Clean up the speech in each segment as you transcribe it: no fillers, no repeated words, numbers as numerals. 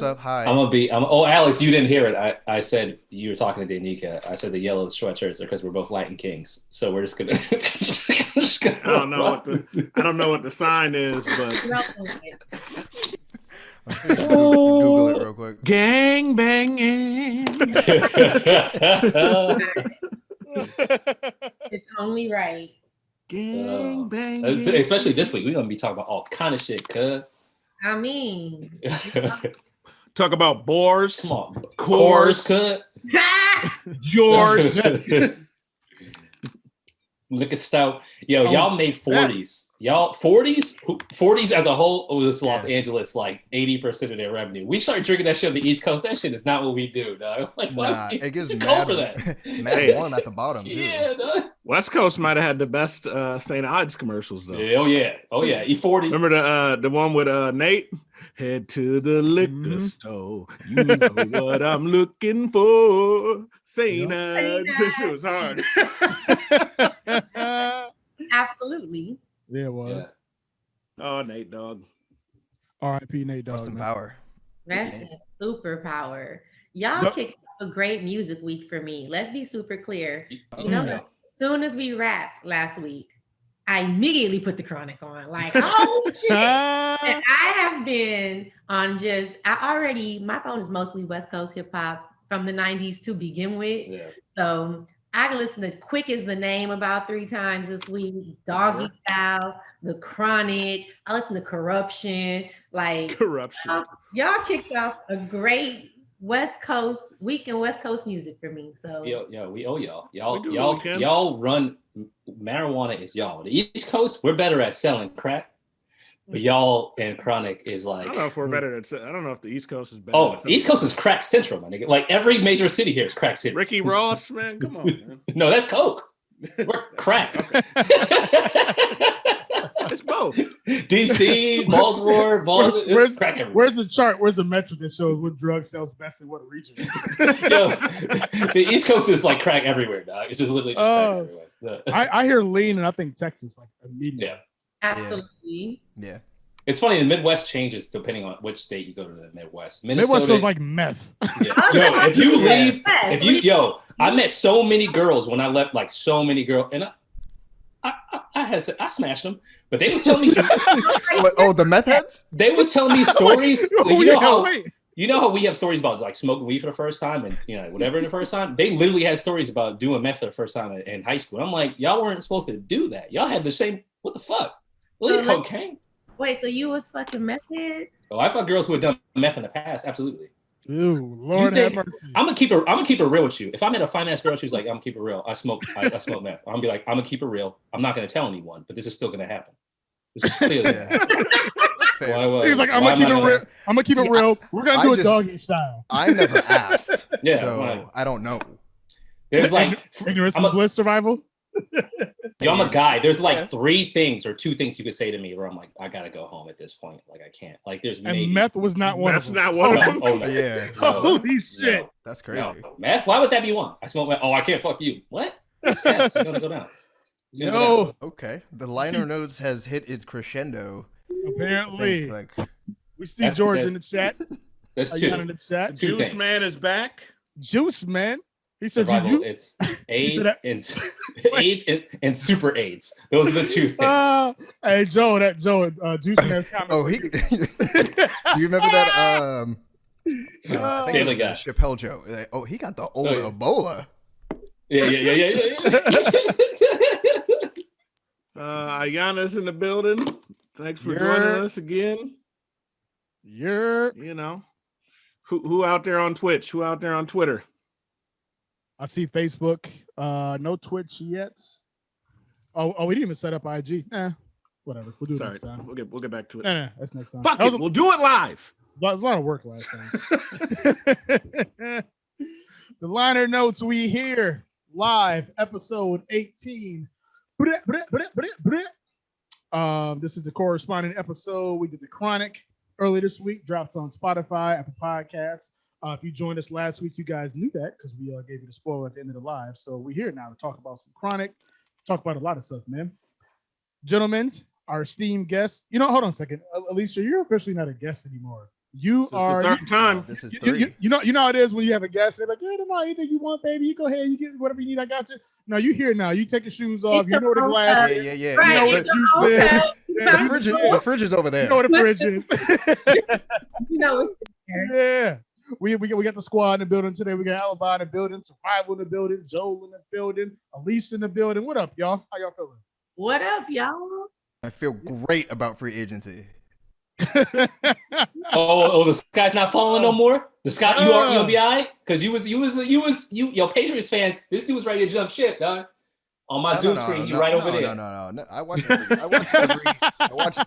up. Hi. Oh, Alex, you didn't hear it. I said you were talking to Danica. I said the yellow sweatshirts are because we're both Latin kings. So we're just gonna. I don't know what the sign is, but Google it real quick. Gang banging. It's only right. Gang banging. Especially this week, we're gonna be talking about all kind of shit, cuz. I mean, talk about boars. Come on, cores, cut. Yours. Liquor stout. Yo, y'all made 40s. Y'all 40s as a whole was Los Angeles like 80% of their revenue. We started drinking that shit on the East Coast. That shit is not what we do, dog. Like, it gives mad for that. Mad one at the bottom too. Yeah, dog. West Coast might have had the best St. Ides commercials though. Yeah, oh yeah. E40. Remember the one with Nate? Head to the liquor store. You know what I'm looking for. St. Ides. This shit was hard. Absolutely. Yeah, it was. Yeah. Oh, Nate Dogg. R.I.P. Nate Dogg. Rest in power. Rest in superpower. Y'all kicked off a great music week for me. Let's be super clear. You know, as soon as we wrapped last week, I immediately put the Chronic on. Like, oh shit. And I have been on my phone is mostly West Coast hip hop from the 90s to begin with. Yeah. So I can listen to Quick is the Name about 3 times this week, Doggy Style, The Chronic. I listen to Corruption. Like Corruption. Y'all kicked off a great West Coast week in West Coast music for me. So we owe y'all. Y'all run marijuana is y'all. The East Coast, we're better at selling crack. But y'all and Chronic is like. I don't know if we're better at. I don't know if the East Coast is better. Oh, East Coast is crack central, my nigga. Like every major city here is crack city. Ricky Ross, man, come on, man. No, that's coke. We're crack. It's both. DC, Baltimore, where's the chart? Where's the metric that shows what drug sells best in what region? Yo, the East Coast is like crack everywhere, dog. It's just literally just crack everywhere. I hear lean, and I think Texas like immediately. Yeah. Absolutely. Yeah. It's funny, the Midwest changes depending on which state you go to the Midwest. Midwest feels like meth. Yeah. Yo, if you leave, I met so many girls when I left, like so many girls, and I smashed them, but they was telling me some, the meth heads? They was telling me stories. You know how we have stories about like smoking weed for the first time and whatever the first time? They literally had stories about doing meth for the first time in high school. I'm like, y'all weren't supposed to do that. Y'all had the same, what the fuck? At least cocaine. Wait, so you was fucking meth head? Oh, I fucked girls who had done meth in the past. Absolutely. Ew, Lord have mercy. I'm gonna keep it real with you. If I met a fine ass girl, she's like, I'm gonna keep it real. I smoke meth. I'm gonna be like, I'm gonna keep it real. I'm not gonna tell anyone, but this is still gonna happen. This is clearly He's like, I'm gonna keep it real. I'm gonna keep it real. We're gonna do a doggy style. I never asked. Yeah, so I don't know. There's like ignorance is bliss survival. Yo, I'm a guy. There's like 3 things or 2 things you could say to me where I'm like, I gotta go home at this point. Like I can't. Like there's maybe. And meth was not one. That's not one of them. Oh no. Yeah. Holy shit. That's crazy. No. Meth? Why would that be one? I smoke meth. Oh, I can't fuck you. What? Yeah, it's gonna go down. Okay. The liner notes has hit its crescendo. Apparently. We see George in the chat. That's 2. In the chat. Juice Man is back. Juice Man. He said, it's AIDS and super AIDS. Those are the 2 things. Hey, Joe, Juice Man's comment. Oh, do you remember that? I think it was Chappelle Joe. Like, he got the old Ebola. Yeah. Ayana's in the building. Thanks for joining us again. Who out there on Twitch? Who out there on Twitter? I see Facebook. No Twitch yet. Oh, we didn't even set up IG. Whatever. We'll do it next time. We'll get back to it. No, that's next time. Fuck it. We'll do it live. That was a lot of work last time. The liner notes we hear live, episode 18. This is the corresponding episode. We did the Chronic earlier this week. Dropped on Spotify, Apple Podcasts. If you joined us last week, you guys knew that because we gave you the spoiler at the end of the live. So we're here now to talk about some Chronic, talk about a lot of stuff, man. Gentlemen, our esteemed guest. Hold on a second. Alicia, you're officially not a guest anymore. You are the third time. This is 3. You know how it is when you have a guest. They're like, "Yeah, tomorrow, anything you want, baby, you go ahead, you get whatever you need. I got you." No, you here now. You take your shoes off. You know where the glass is. Yeah. Right. You know what juice is. The fridge is over there. You know what the fridge is. You know it's Yeah. We got the squad in the building today. We got Alibi in the building, Survival in the building, Joel in the building, Alicia in the building. What up, y'all? How y'all feeling? What up, y'all? I feel great about free agency. The sky's not falling no more. The sky, you'll be all right because you Patriots fans. This dude was ready to jump ship, dog. On my Zoom screen, you right over there. No. I watched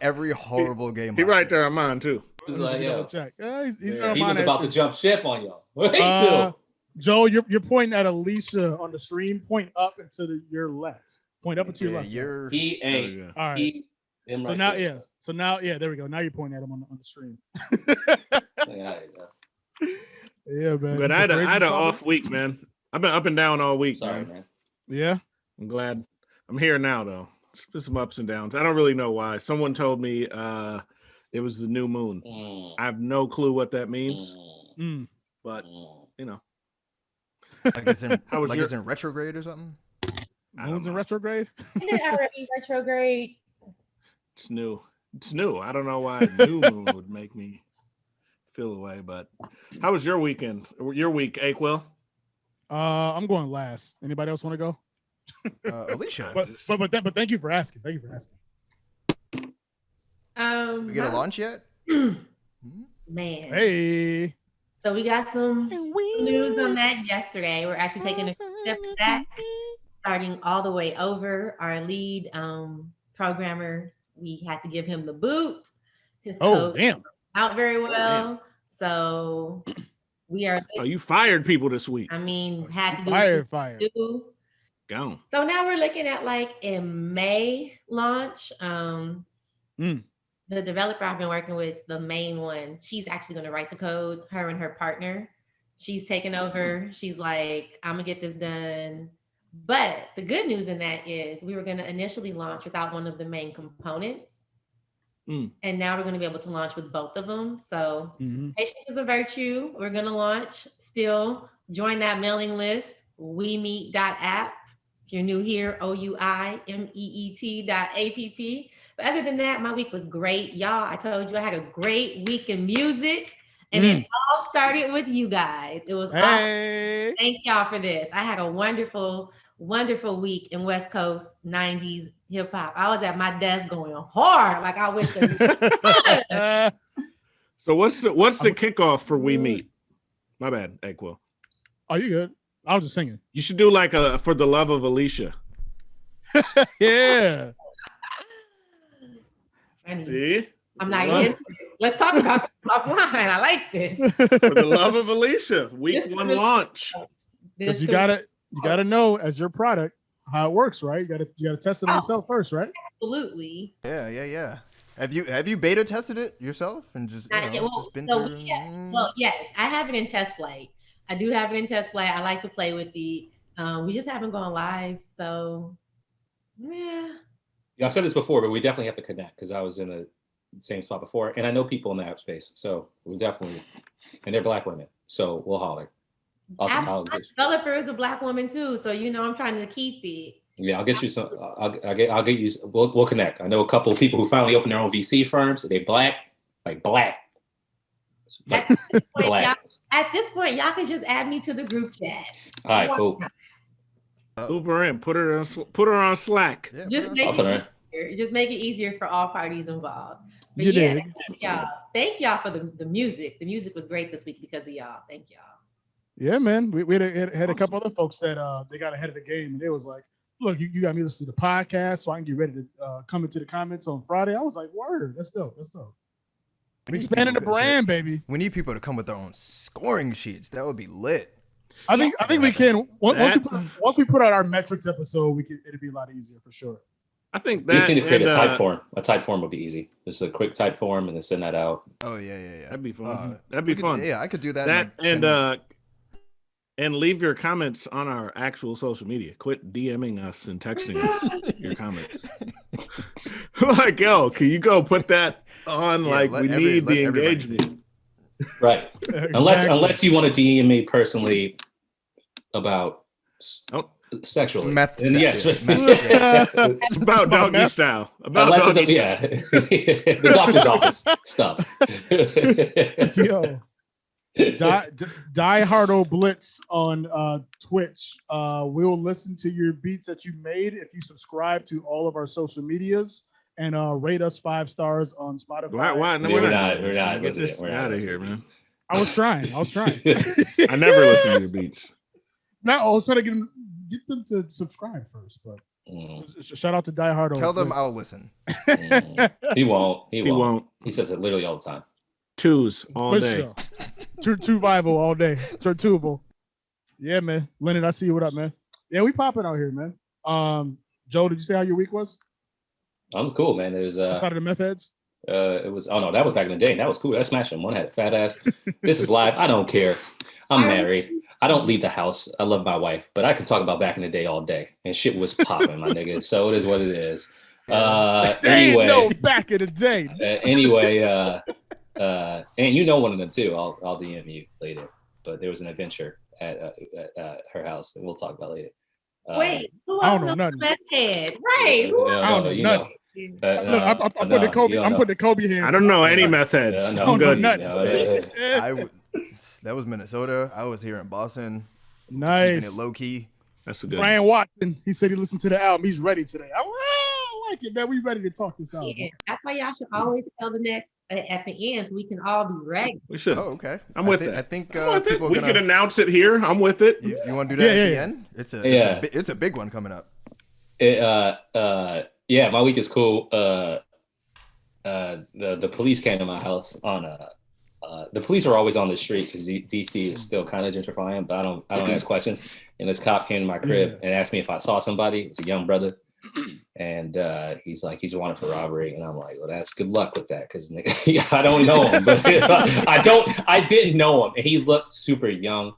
every horrible game. He right there on mine too. He's like, yo, he was about to jump ship on y'all. Joel, you're pointing at Alicia on the stream. Point up and to your left. Point up and to your left. He ain't. All right. So now, there we go. Now you're pointing at him on the stream. Yeah, man. But I had an off week, man. I've been up and down all week. Sorry, man. Yeah. I'm glad I'm here now, though. It's been some ups and downs. I don't really know why. Someone told me it was the new moon. I have no clue what that means. But you know, like it's in retrograde or something. Moon's in retrograde. Isn't it already retrograde? It's new. I don't know why new moon would make me feel away. But how was your weekend? Your week, A-Quil? I'm going last. Anybody else want to go? Alicia. But thank you for asking. We get a launch yet? Man. Hey. So we got some news on that yesterday. We're actually taking a step back, starting all the way over. Our lead programmer, we had to give him the boot. His code out very well. Damn. So we are. Oh, you fired people this week. I mean, had to do fire. Gone. So now we're looking at like a May launch. The developer I've been working with, the main one, she's actually going to write the code, her and her partner. She's taken over. She's like, I'm going to get this done. But the good news in that is we were going to initially launch without one of the main components. And now we're going to be able to launch with both of them. So patience is a virtue. We're going to launch still. Join that mailing list, wemeet.app. If you're new here, OUIMEET.app. But other than that, my week was great. Y'all, I told you I had a great week in music. And it all started with you guys. It was awesome. Thank y'all for this. I had a wonderful, wonderful week in West Coast 90s hip hop. I was at my desk going hard. Like I wish So what's the kickoff for We Meet? My bad, A-Quil. Oh, you good? I was just singing. You should do like a For the Love of Alicia. Yeah. See? I'm not into it. Let's talk about this offline. I like this. For the Love of Alicia, week one launch. Because you gotta know as your product how it works, right? You gotta test it on yourself first, right? Absolutely. Yeah. Have you beta tested it yourself and just been through? Well, yes, I have it in test flight. I do have it in test flight. I like to play with the. We just haven't gone live, so yeah. Yeah, I've said this before, but we definitely have to connect because I was in the same spot before, and I know people in the app space, so we definitely, and they're Black women, so we'll holler. My developer is a Black woman too, so I'm trying to keep it. Yeah, I'll get you some. I'll get you. We'll connect. I know a couple of people who finally opened their own VC firms. They're Black. Black. At this point, y'all can just add me to the group chat. All right, cool. Loop her in. Put her on Slack. Yeah, just make it easier for all parties involved. But thank y'all for the music. The music was great this week because of y'all. Thank y'all. Yeah, man. We had a couple other folks that they got ahead of the game, and it was like, look, you got me listen to the podcast so I can get ready to come into the comments on Friday. I was like, word, that's dope. We expanding the brand, baby. We need people to come with their own scoring sheets. That would be lit. I think we can. Once we put out our metrics episode, it'll be a lot easier for sure. I think we just need to create a type form. A type form would be easy. Just a quick type form and then send that out. Oh yeah. That'd be fun. That'd be fun. I could do that. And leave your comments on our actual social media. Quit DMing us and texting us your comments. Like, yo, can you go put that on? We need the engagement. Right. Exactly. Unless you want to DM me personally about sexually. Meth. Yes. About doggy style. Unless it's the doctor's office stuff. Yo. Die Hardo Blitz on Twitch. We'll listen to your beats that you made if you subscribe to all of our social medias and rate us 5 stars on Spotify. Why? No, we're not. We're out of here, man. I was trying. I never listen to your beats. No, I was trying to get them to subscribe first, but shout out to Die Hardo. Tell them I'll listen. He won't. He says it literally all the time. 2s all day. Sure. Two Vival all day. Sir Tubal. Yeah, man. Leonard, I see you. What up, man? Yeah, we popping out here, man. Joe, did you say how your week was? I'm cool, man. It was outside of the meth heads. It was. Oh no, that was back in the day. That was cool. That smashed him. One had a fat ass. This is live. I don't care. I'm married. I don't leave the house. I love my wife, but I can talk about back in the day all day. And shit was popping, my nigga. So it is what it is. Anyway, no, back in the day. And you know one of them too. I'll DM you later. But there was an adventure at her house that we'll talk about later. Wait, who else knows meth head? Right. I don't know nothing. I'm putting the Kobe hands. I don't know any meth heads. I'm good. That was Minnesota. I was here in Boston. Nice. Keeping it low key. That's a good. Brian Watson. He said he listened to the album. He's ready today. I like it, man. We ready to talk this out. Yeah, that's why y'all should always tell the next at the end, so we can all be ready. We should. Oh, okay. I'm with it. I think people we can announce it here. I'm with it. You want to do that at the end? It's a big one coming up. Yeah, my week is cool. The police came to my house on the police are always on the street because DC is still kind of gentrifying, but I don't ask questions. And this cop came to my crib and asked me if I saw somebody. It was a young brother, and he's like, he's wanted for robbery, and I'm like, well, that's good luck with that because I don't know him, but I didn't know him, and he looked super young.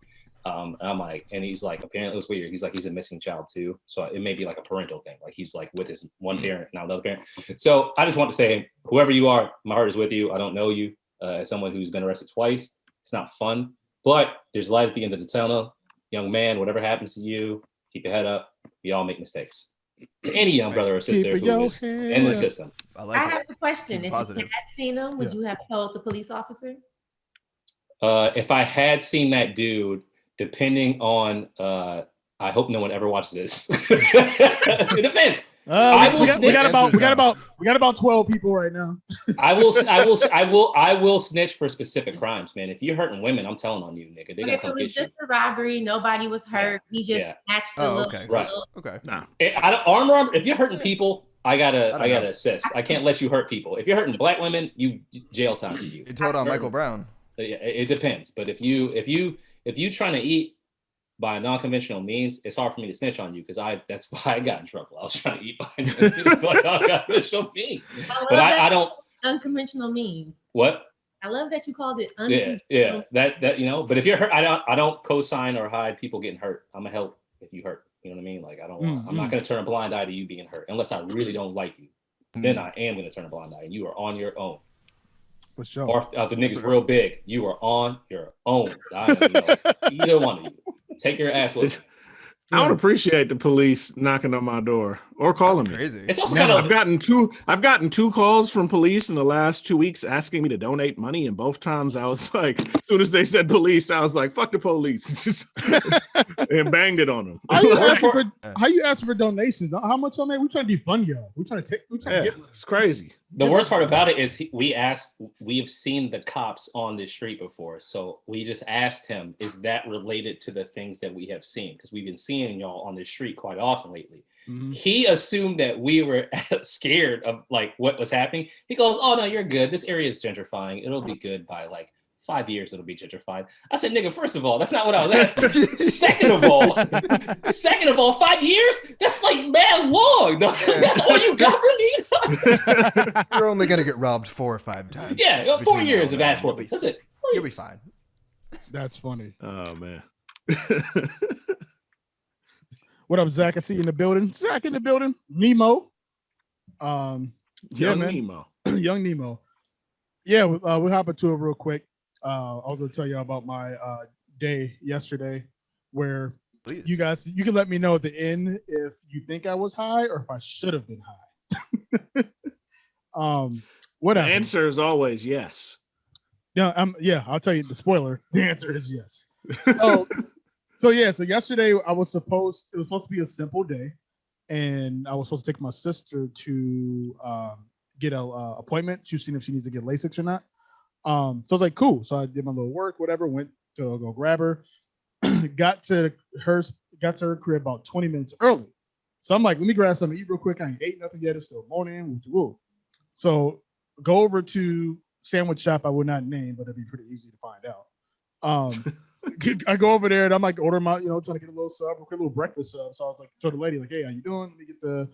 I'm like, and he's like, apparently it was weird. He's like, he's a missing child too. So it may be like a parental thing. Like he's like with his one parent, not another parent. So I just want to say, whoever you are, my heart is with you. I don't know you. As someone who's been arrested twice, it's not fun, but there's light at the end of the tunnel. Young man, whatever happens to you, keep your head up. We all make mistakes. To any young brother or sister who is in the system. I have a question. If you had seen him, would you have told the police officer? If I had seen that dude, depending on, I hope no one ever watches this. It depends. We got about 12 people right now. I will snitch for specific crimes, man. If you're hurting women, I'm telling on you, nigga. They gonna come get you. Just a robbery. Nobody was hurt. He just snatched the little. Okay. Right. Okay. Nah. Armed robbery. If you're hurting people, I gotta assist. I can't let you hurt people. If you're hurting black women, you jail time for you. You told on Michael Brown. It depends. But if you trying to eat by non-conventional means, it's hard for me to snitch on you because that's why I got in trouble. I was trying to eat by non-conventional means. But I don't unconventional means. What? I love that you called it unconventional. Yeah. That But if you're hurt, I don't co-sign or hide people getting hurt. I'm gonna help if you hurt. You know what I mean? Like I'm not gonna turn a blind eye to you being hurt unless I really don't like you. Then I am gonna turn a blind eye, and you are on your own. For sure. Or if the nigga's real big, you are on your own. Either one of you. Take your ass with you. I would appreciate the police knocking on my door or calling me. Crazy. It's also kind of. I've gotten two calls from police in the last 2 weeks asking me to donate money, and both times I was like, as soon as they said police, I was like, "Fuck the police," and banged it on them. How you asking for donations? How much on that? We trying to defund y'all. We trying to get. It's crazy. The worst part about it is we've seen the cops on the street before. So we just asked him, is that related to the things that we have seen? Because we've been seeing y'all on the street quite often lately. Mm-hmm. He assumed that we were scared of like what was happening. He goes, oh no, you're good. This area is gentrifying. It'll be good by like 5 years. It'll be gentrified. I said, nigga, first of all, that's not what I was asking. Second of all, 5 years? That's like mad long. That's all you got for me? You're only going to get robbed 4 or 5 times. Yeah, 4 years of ass whoopings. That's it. You'll be fine. That's funny. Oh, man. What up, Zach? I see you in the building. Zach in the building. Nemo. Young man. Nemo. Young Nemo. Yeah, we'll hop into it real quick. I was going to tell you about my day yesterday, where Please. you can let me know at the end if you think I was high or if I should have been high. What the happened? answer is always yes. No, I'll tell you the spoiler. The answer is yes. So yesterday it was supposed to be a simple day, and I was supposed to take my sister to get a appointment. She was seeing if she needs to get LASIK or not. So I was like, cool. So I did my little work, whatever, went to go grab her, got to her crib about 20 minutes early. So I'm like, let me grab something to eat real quick. I ain't ate nothing yet. It's still morning. Woo. So go over to sandwich shop I would not name, but it'd be pretty easy to find out. I go over there and I'm like, order my, trying to get a little sub, a little breakfast sub. So I was like, told the lady, like, hey, how you doing? Let me get the,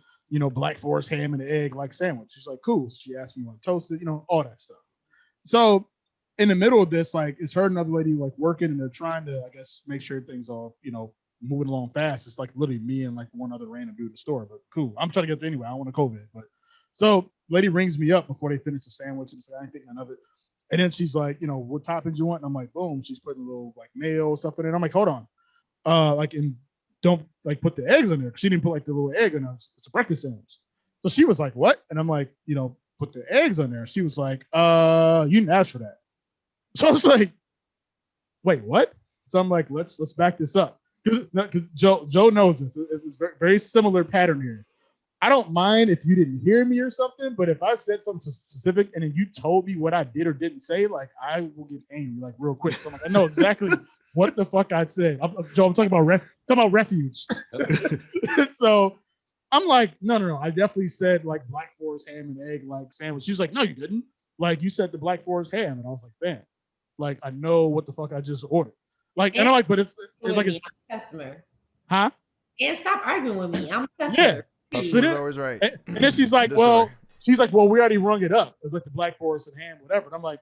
Black Forest ham and egg like sandwich. She's like, cool. So she asked me, want to toast it, all that stuff. So in the middle of this, like, it's her and another lady like working, and they're trying to, I guess, make sure things all, moving along fast. It's like literally me and like one other random dude in the store, but cool. I'm trying to get there anyway. I don't want to COVID, but so lady rings me up before they finish the sandwich and said, I ain't thinking none of it. And then she's like, what toppings you want? And I'm like, boom. She's putting a little like mayo stuff in it. I'm like, hold on. And don't like put the eggs in there. She didn't put like the little egg in there. It's a breakfast sandwich. So she was like, what? And I'm like, put the eggs on there. She was like, you didn't ask for that. So I was like, wait, what? So I'm like, let's back this up. Because Joe knows this. It was very, very similar pattern here. I don't mind if you didn't hear me or something, but if I said something specific and then you told me what I did or didn't say, like, I will get angry like real quick. So I'm like, I know exactly what the fuck I said. Joe, I'm talking about refuge. So I'm like, no. I definitely said like Black Forest ham and egg like sandwich. She's like, no, you didn't. Like, you said the Black Forest ham, and I was like, man, like I know what the fuck I just ordered. Like, and I'm like, but it's like it's customer. Huh? And stop arguing with me. I'm a customer. Yeah. Customer's always right. And then she's like, well, we already rung it up. It's like the Black Forest and ham, whatever. And I'm like,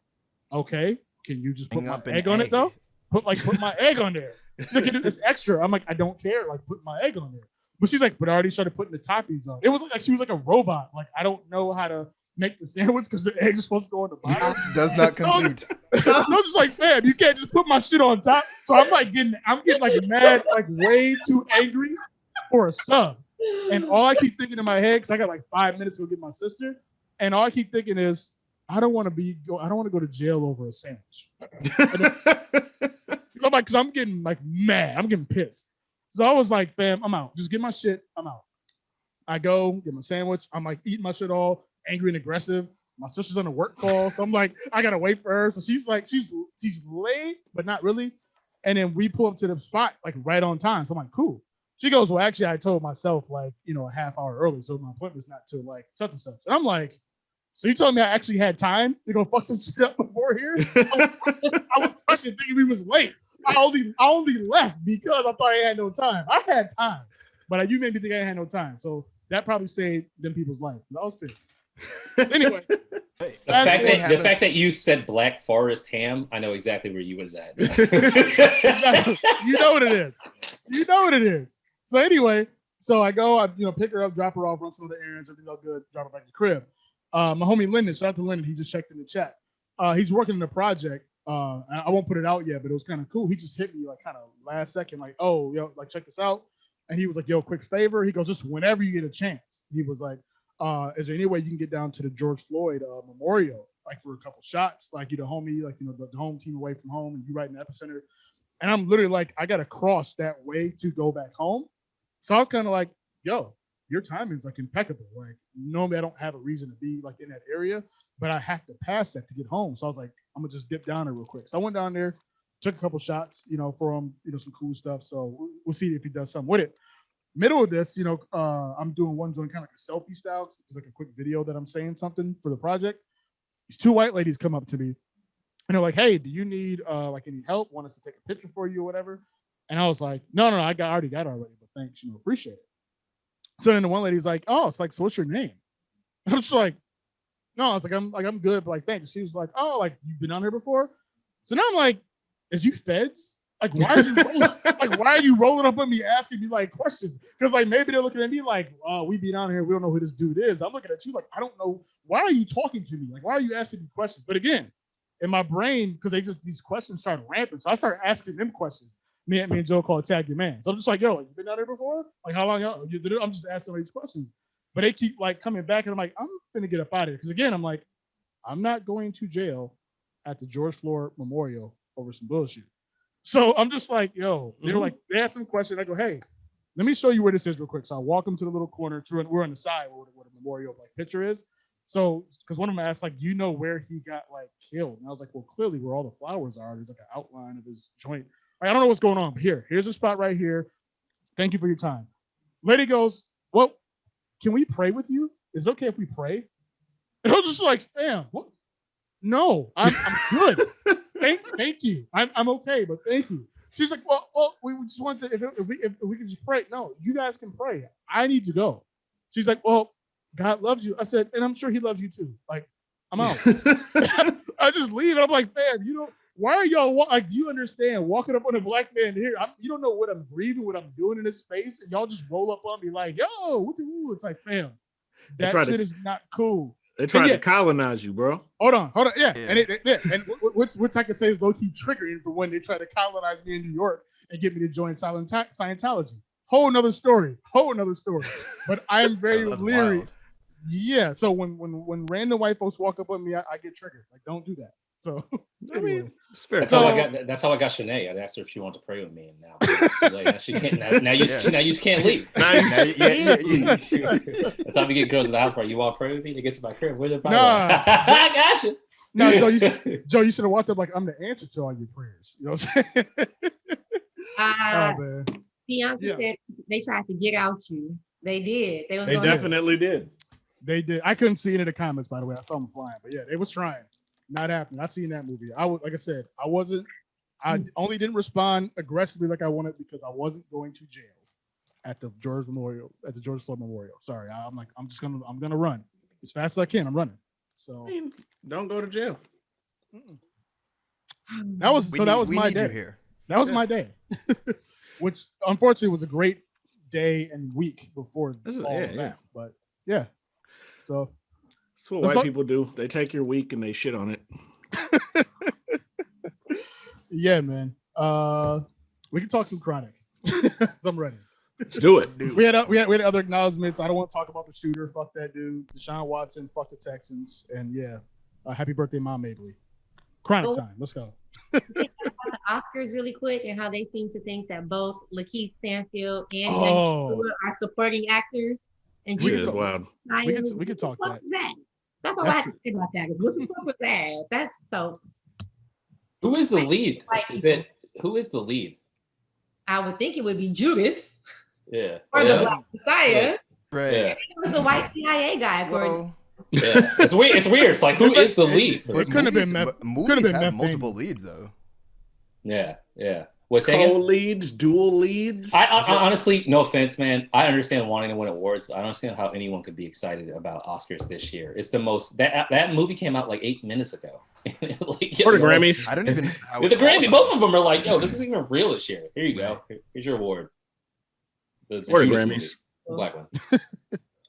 okay, can you just put my egg on it though? Put my egg on there. She's like, it's extra. I'm like, I don't care. Like, put my egg on there. But she's like, but I already started putting the toppings on. It was like she was like a robot. Like, I don't know how to make the sandwich because the eggs are supposed to go on the bottom. Does not compute. So I'm just like, man, you can't just put my shit on top. So I'm getting like mad, like way too angry for a sub. And all I keep thinking in my head, because I got like 5 minutes to go get my sister, and all I keep thinking is, I don't want to go to jail over a sandwich. Because I'm getting like mad. I'm getting pissed. So I was like, fam, I'm out. Just get my shit. I'm out. I go get my sandwich. I'm like eating my shit all angry and aggressive. My sister's on a work call. So I'm like, I got to wait for her. So she's like, she's late, but not really. And then we pull up to the spot like right on time. So I'm like, cool. She goes, well, actually, I told myself like, a half hour early. So my appointment's not till like such and such. And I'm like, so you told me I actually had time to go fuck some shit up before here? I was questioning thinking we was late. I only left because I thought I had no time. I had time, but you made me think I had no time. So that probably saved them people's life. I was pissed. Anyway, the fact that you said Black Forest ham, I know exactly where you was at. You know what it is. So anyway, so I go, pick her up, drop her off, run some of the errands, everything all good, drop her back to the crib. My homie Lyndon, shout out to Lyndon, he just checked in the chat. He's working on a project. I won't put it out yet, but it was kind of cool. He just hit me like kind of last second, like, oh, yo, like check this out. And he was like, yo, quick favor. He goes, just whenever you get a chance. He was like, is there any way you can get down to the George Floyd memorial, like for a couple shots, like the homie, like the home team away from home, and you right in the epicenter. And I'm literally like, I gotta cross that way to go back home. So I was kind of like, yo, your timing's like impeccable. Like normally I don't have a reason to be like in that area, but I have to pass that to get home. So I was like, I'm gonna just dip down there real quick. So I went down there, took a couple shots, for him, some cool stuff. So we'll see if he does something with it. Middle of this, I'm doing one joint kind of like a selfie style. It's like a quick video that I'm saying something for the project. These two white ladies come up to me and they're like, hey, do you need like any help? Want us to take a picture for you or whatever? And I was like, no, I already got it already, but thanks, appreciate it. So then the one lady's like, oh, it's like, so what's your name? And I'm just like, no, I was like, I'm good, but like, thanks. She was like, oh, like you've been on here before? So now I'm like, is you feds? Like, why are you rolling up on me asking me like questions? Because like maybe they're looking at me like, oh, we be down here, we don't know who this dude is. I'm looking at you like, I don't know. Why are you talking to me? Like, why are you asking me questions? But again, in my brain, because these questions started ramping. So I started asking them questions. Me and Joe call it Tag Your Man. So I'm just like, yo, you been out there before? Like, how long y'all? I'm just asking all these questions. But they keep like coming back, and I'm like, I'm gonna get up out of here. Because again, I'm like, I'm not going to jail at the George Floyd Memorial over some bullshit. So I'm just like, yo, they're like, they ask some question. I go, hey, let me show you where this is real quick. So I walk them to the little corner. We're on the side where the memorial like picture is. So, because one of them asked, like, do you know where he got like killed? And I was like, well, clearly where all the flowers are, there's like an outline of his joint. Like, I don't know what's going on, but here's a spot right here. Thank you for your time. Lady goes, well, can we pray with you? Is it okay if we pray? And I was just like, fam, what? No, I'm good. Thank you. I'm okay, but thank you. She's like, well, we just want to, if we can just pray. No, you guys can pray. I need to go. She's like, well, God loves you. I said, and I'm sure he loves you too. Like, I'm out. I just leave, and I'm like, fam, why are y'all like? Do you understand? Walking up on a black man here, you don't know what I'm breathing, what I'm doing in his space, and y'all just roll up on me like, yo, what the woo? It's like, fam, that shit is not cool. They tried to colonize you, bro. Hold on. Yeah. And which I can say is low-key triggering for when they try to colonize me in New York and get me to join Scientology. Whole another story. But I am very leery. Wild. Yeah. So when random white folks walk up on me, I get triggered. Like, don't do that. So I mean, it's fair. That's how I got Shanae. I asked her if she wanted to pray with me, and now she can't. Now you just can't leave. That's how we get girls in the house party. You want to pray with me? They get to my crib. Where's the Bible? I got you. No, Joe, you should have walked up like, I'm the answer to all your prayers. You know what I'm saying? Bianca said they tried to get out you. They did. They definitely did. They did. I couldn't see any of the comments, by the way. I saw them flying, but yeah, they was trying. Not happening. I seen that movie. I only didn't respond aggressively like I wanted because I wasn't going to jail at the George Floyd Memorial. Sorry, I'm gonna run as fast as I can. I'm running. So don't go to jail. That was my day. That was my day, which unfortunately was a great day and week before of that. But yeah, so. That's what white people do. They take your week and they shit on it. Yeah, man. We can talk some chronic. I'm ready. Let's do it. We had other acknowledgments. I don't want to talk about the shooter. Fuck that dude. Deshaun Watson. Fuck the Texans. And yeah, happy birthday, Mom Mabley. Chronic time. Let's go. The Oscars really quick and how they seem to think that both Lakeith Stanfield and are supporting actors. And we could talk that. That's all I have to say about that. What the fuck was that? That's so. Who is the lead? Who is the lead? I would think it would be Judas. Yeah. Or the Black Messiah. Yeah. Right. It was the white CIA guy. Yeah. It's weird. It's weird. It's like, who is the lead? It could have been movies have multiple leads though. Yeah. Co-leads, dual leads. I honestly, no offense, man. I understand wanting to win awards, but I don't understand how anyone could be excited about Oscars this year. It's the most that movie came out like 8 minutes ago. Or the Grammys. I don't even. The Grammy. Both of them are like, yo, this isn't even real this year. Here you go. Here's your award. Or the Grammys. Movie, the black one.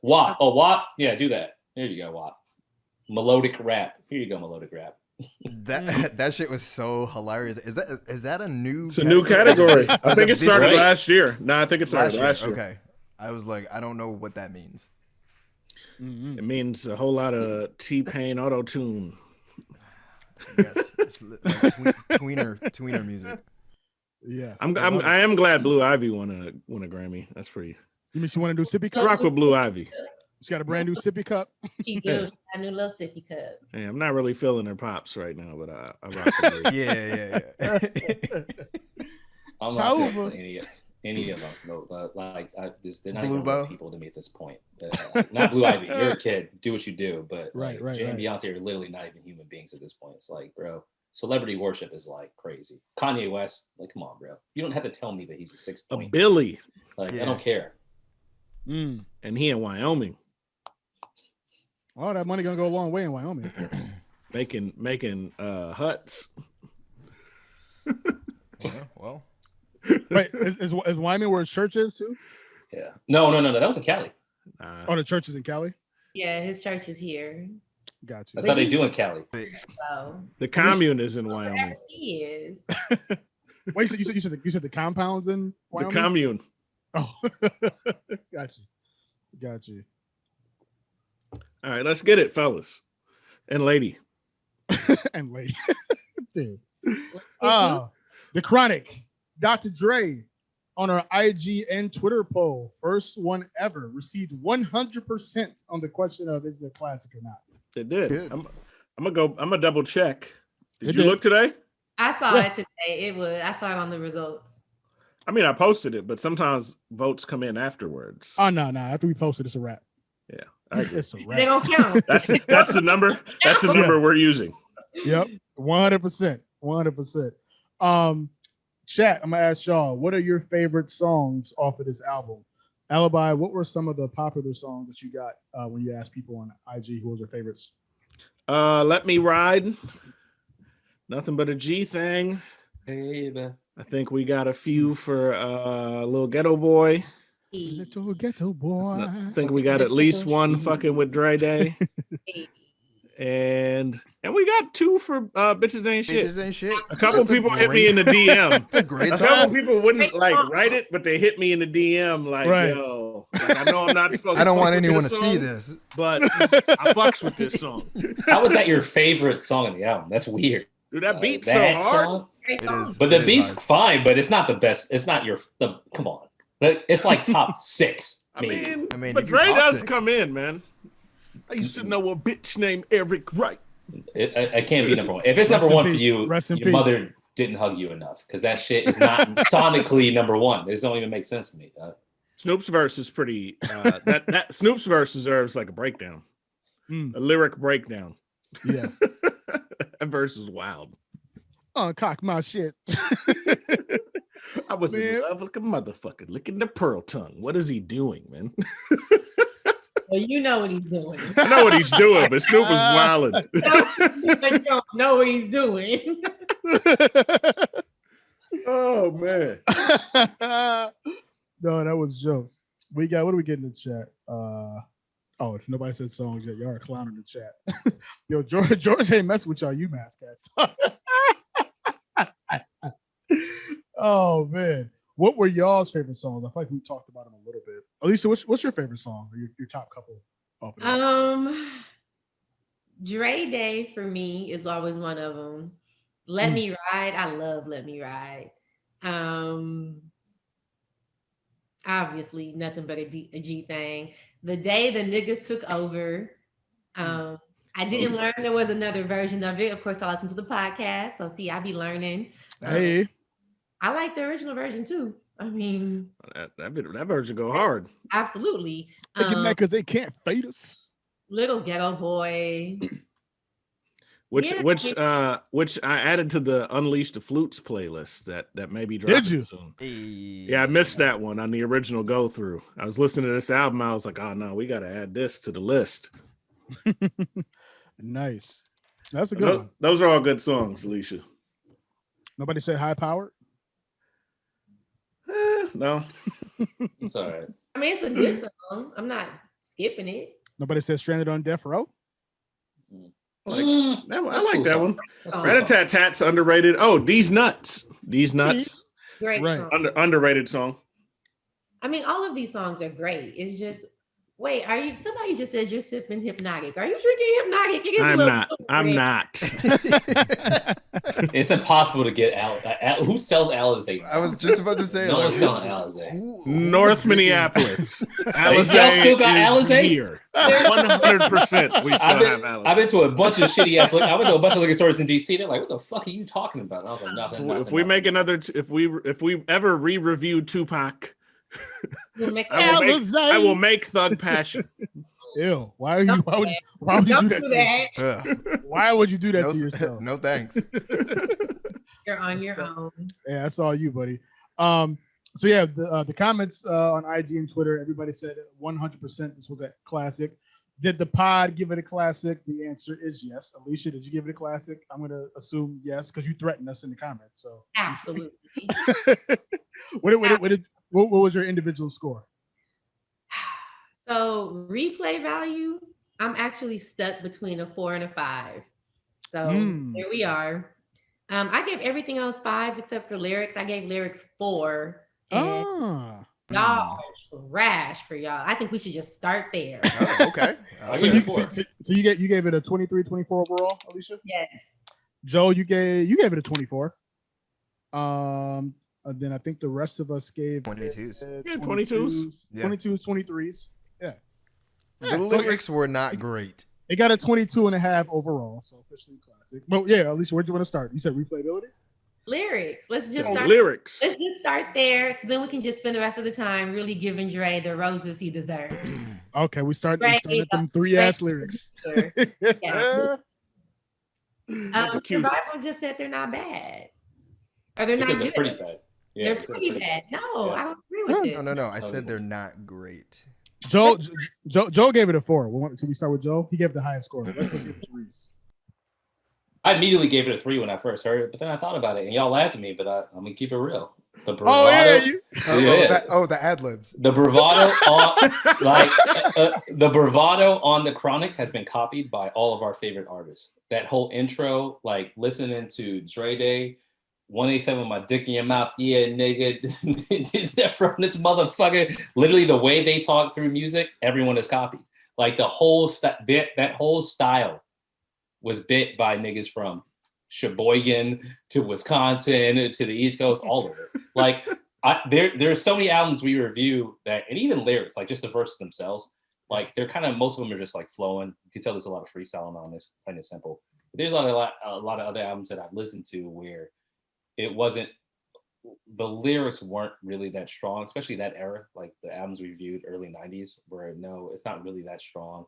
WAP. Oh, WAP. Yeah, do that. There you go, WAP. Melodic rap. Here you go, melodic rap. That shit was so hilarious. Is that a new? It's a new category. I think it started last year. No, I think it started last year. Okay, I was like, I don't know what that means. Mm-hmm. It means a whole lot of T-Pain auto tune. Yes, it's like tweener music. Yeah, I am glad Blue Ivy won a Grammy. That's pretty. You mean she want to do sippy cup? Rock with Blue Ivy. She's got a brand new sippy cup. She do. A new little sippy cup. Hey, I'm not really feeling her pops right now, but I rock with her. Yeah. I'm not feeling any of them. No, they're not even people to me at this point. Not Blue Ivy. You're a kid. Do what you do. But Jay and Beyonce are literally not even human beings at this point. It's like, bro, celebrity worship is like crazy. Kanye West, like, come on, bro. You don't have to tell me that he's a 6 point. A Billy. Like, I don't care. And he in Wyoming. Oh, that money gonna go a long way in Wyoming. making huts. Yeah, well. Wait, is Wyoming where his church is too? Yeah. No. That was in Cali. The church is in Cali? Yeah, his church is here. Got you. That's how they do in Cali. The commune is in Wyoming. He is. Wait, you said the compounds in Wyoming? The commune. Oh, got you. All right, let's get it, fellas and lady. And lady. Dude. The Chronic, Dr. Dre, on our IG and Twitter poll, first one ever, received 100% on the question of is it a classic or not. It did. I'm gonna double check. Did you look today? I saw it today. I saw it on the results. I mean, I posted it, but sometimes votes come in afterwards. Oh no! After we posted, it's a wrap. Yeah, it's a wrap. They don't count. That's the number. That's the number we're using. Yep, 100%. 100%. Chat, I'm gonna ask y'all, what are your favorite songs off of this album? Alibi, what were some of the popular songs that you got when you asked people on IG who was their favorites? Let Me Ride. Nothing But a G Thing. Baby. I think we got a few for Little Ghetto Boy. Little Ghetto Boy. I think we got at least one fucking with Dre Day. And we got two for Bitches Ain't Shit. Bitches Ain't Shit. A couple people hit me in the DM. It's a great A song. couple people wouldn't write it, but they hit me in the DM yo, I know I'm not supposed to. I don't want anyone to song, see this, but I fucks with this song. How was that your favorite song on the album? That's weird. Dude, that beat's so hard. Song? It is, but the beat's fine, but it's not the best. It's not come on. But it's like top 6. I mean, but Dre does come in, man. I used to know a bitch named Eric Wright. It can't be number 1. If it's number 1 for you, your mother didn't hug you enough because that shit is not sonically number 1. This don't even make sense to me. Snoop's verse is pretty. That Snoop's verse deserves like a breakdown, a lyric breakdown. Yeah, that verse is wild. Uncock my shit. I was in love like a motherfucker, licking the pearl tongue. What is he doing, man? Well, you know what he's doing. I know what he's doing, but Snoop is wilding. You don't know what he's doing. Oh man. No, that was jokes. What do we get in the chat? Oh, nobody said songs yet. Y'all are clowning the chat. Yo, George ain't messing with y'all UMass cats. Oh man. What were y'all's favorite songs? I feel like we talked about them a little bit. Alicia, what's your favorite song? Or your top couple? Dre Day for me is always one of them. Let Me Ride. I love Let Me Ride. Obviously, Nothing But a G Thing. The Day the Niggas Took Over. I didn't learn there was another version of it. Of course, I listen to the podcast. So see, I be learning. Hey. I like the original version too. I mean, that version go hard. Absolutely. They get mad because they can't fade us. Little Ghetto Boy. Which I added to the Unleash the Flutes playlist that may be dropping soon. Yeah, I missed that one on the original go through. I was listening to this album. I was like, oh no, we got to add this to the list. Nice. That's a good one. Those are all good songs, Alicia. Nobody said High Powered? No. It's all right. I mean, it's a good song. I'm not skipping it. Nobody said Stranded on Death Row? I like that one. Rat-a-tat-tat's underrated. Oh, These Nuts. Great song. Underrated song. I mean, all of these songs are great. It's just, wait, somebody just said you're sipping Hypnotic. Are you drinking Hypnotic? I'm not. It's impossible to get who sells Alizé? I was just about to say, no one's selling Alizé. North Minneapolis. Y'all still got Alizé here. 100%. We still have Alizé. I've been to a bunch of shitty ass. I went to a bunch of liquor stores in DC. They're like, "What the fuck are you talking about?" And I was like, "Nothing." If we ever re-review Tupac, I will make Thug Passion. Ew. Why would you do that to yourself? Why would you do that to yourself? No thanks. You're on your own. Yeah, that's all you, buddy. So yeah, the comments on IG and Twitter, everybody said 100% this was a classic. Did the pod give it a classic? The answer is yes. Alicia, did you give it a classic? I'm gonna assume yes, because you threatened us in the comments. So absolutely. What was your individual score? So replay value, I'm actually stuck between a 4 and a 5. So here we are. I gave everything else 5s except for lyrics. I gave lyrics 4. And y'all are trash for y'all. I think we should just start there. Oh, okay. So you gave it a 23, 24 overall, Alicia? Yes. Joe, you gave it a 24. Then I think the rest of us gave 22s. 22s. 22s, 23s. Yeah. The lyrics were not great. It got a 22.5 overall, so officially classic. But yeah, Alicia, where'd you want to start? You said replayability? Lyrics. Let's just start. Lyrics. Let's just start there. So then we can just spend the rest of the time really giving Dre the roses he deserves. Okay, we start at them 3-ass lyrics. Yeah. Survival just said they're not bad. Or they're not good. They're pretty bad. Yeah, they're pretty bad. No, I don't agree with this. No. I said they're not great. Joe gave it a 4. So we start with Joe. He gave the highest score. Let's look at 3s. I immediately gave it a 3 when I first heard it, but then I thought about it, and y'all laughed at me. But I'm gonna keep it real. The bravado, the ad libs. The bravado on the bravado on the Chronic has been copied by all of our favorite artists. That whole intro, like listening to Dre Day, 187 with my dick in your mouth, yeah, nigga, from this motherfucker. Literally, the way they talk through music, everyone is copied. Like the whole that whole style was bit by niggas from Sheboygan to Wisconsin to the East Coast, all of it. Like there's so many albums we review that, and even lyrics, like just the verses themselves, like they're kind of, most of them are just like flowing. You can tell there's a lot of freestyling on this, plain and simple. But there's a lot of other albums that I've listened to where it wasn't, the lyrics weren't really that strong, especially that era, like the albums we reviewed early 90s, where no, it's not really that strong.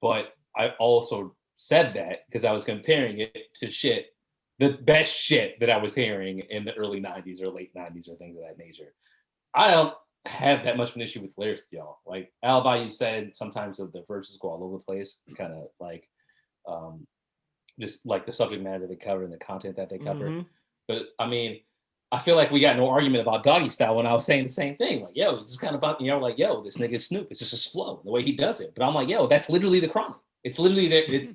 But I also said that because I was comparing it to the best shit that I was hearing in the early 90s or late 90s or things of that nature. I don't have that much of an issue with lyrics, y'all. Like Alibi, you said sometimes the verses go all over the place, kind of like just like the subject matter they cover and the content that they cover. Mm-hmm. But I mean, I feel like we got no argument about Doggy Style when I was saying the same thing. Like, yo, this is kind of about, like, yo, this nigga's Snoop. It's just his flow, the way he does it. But I'm like, yo, that's literally the Chronic. It's literally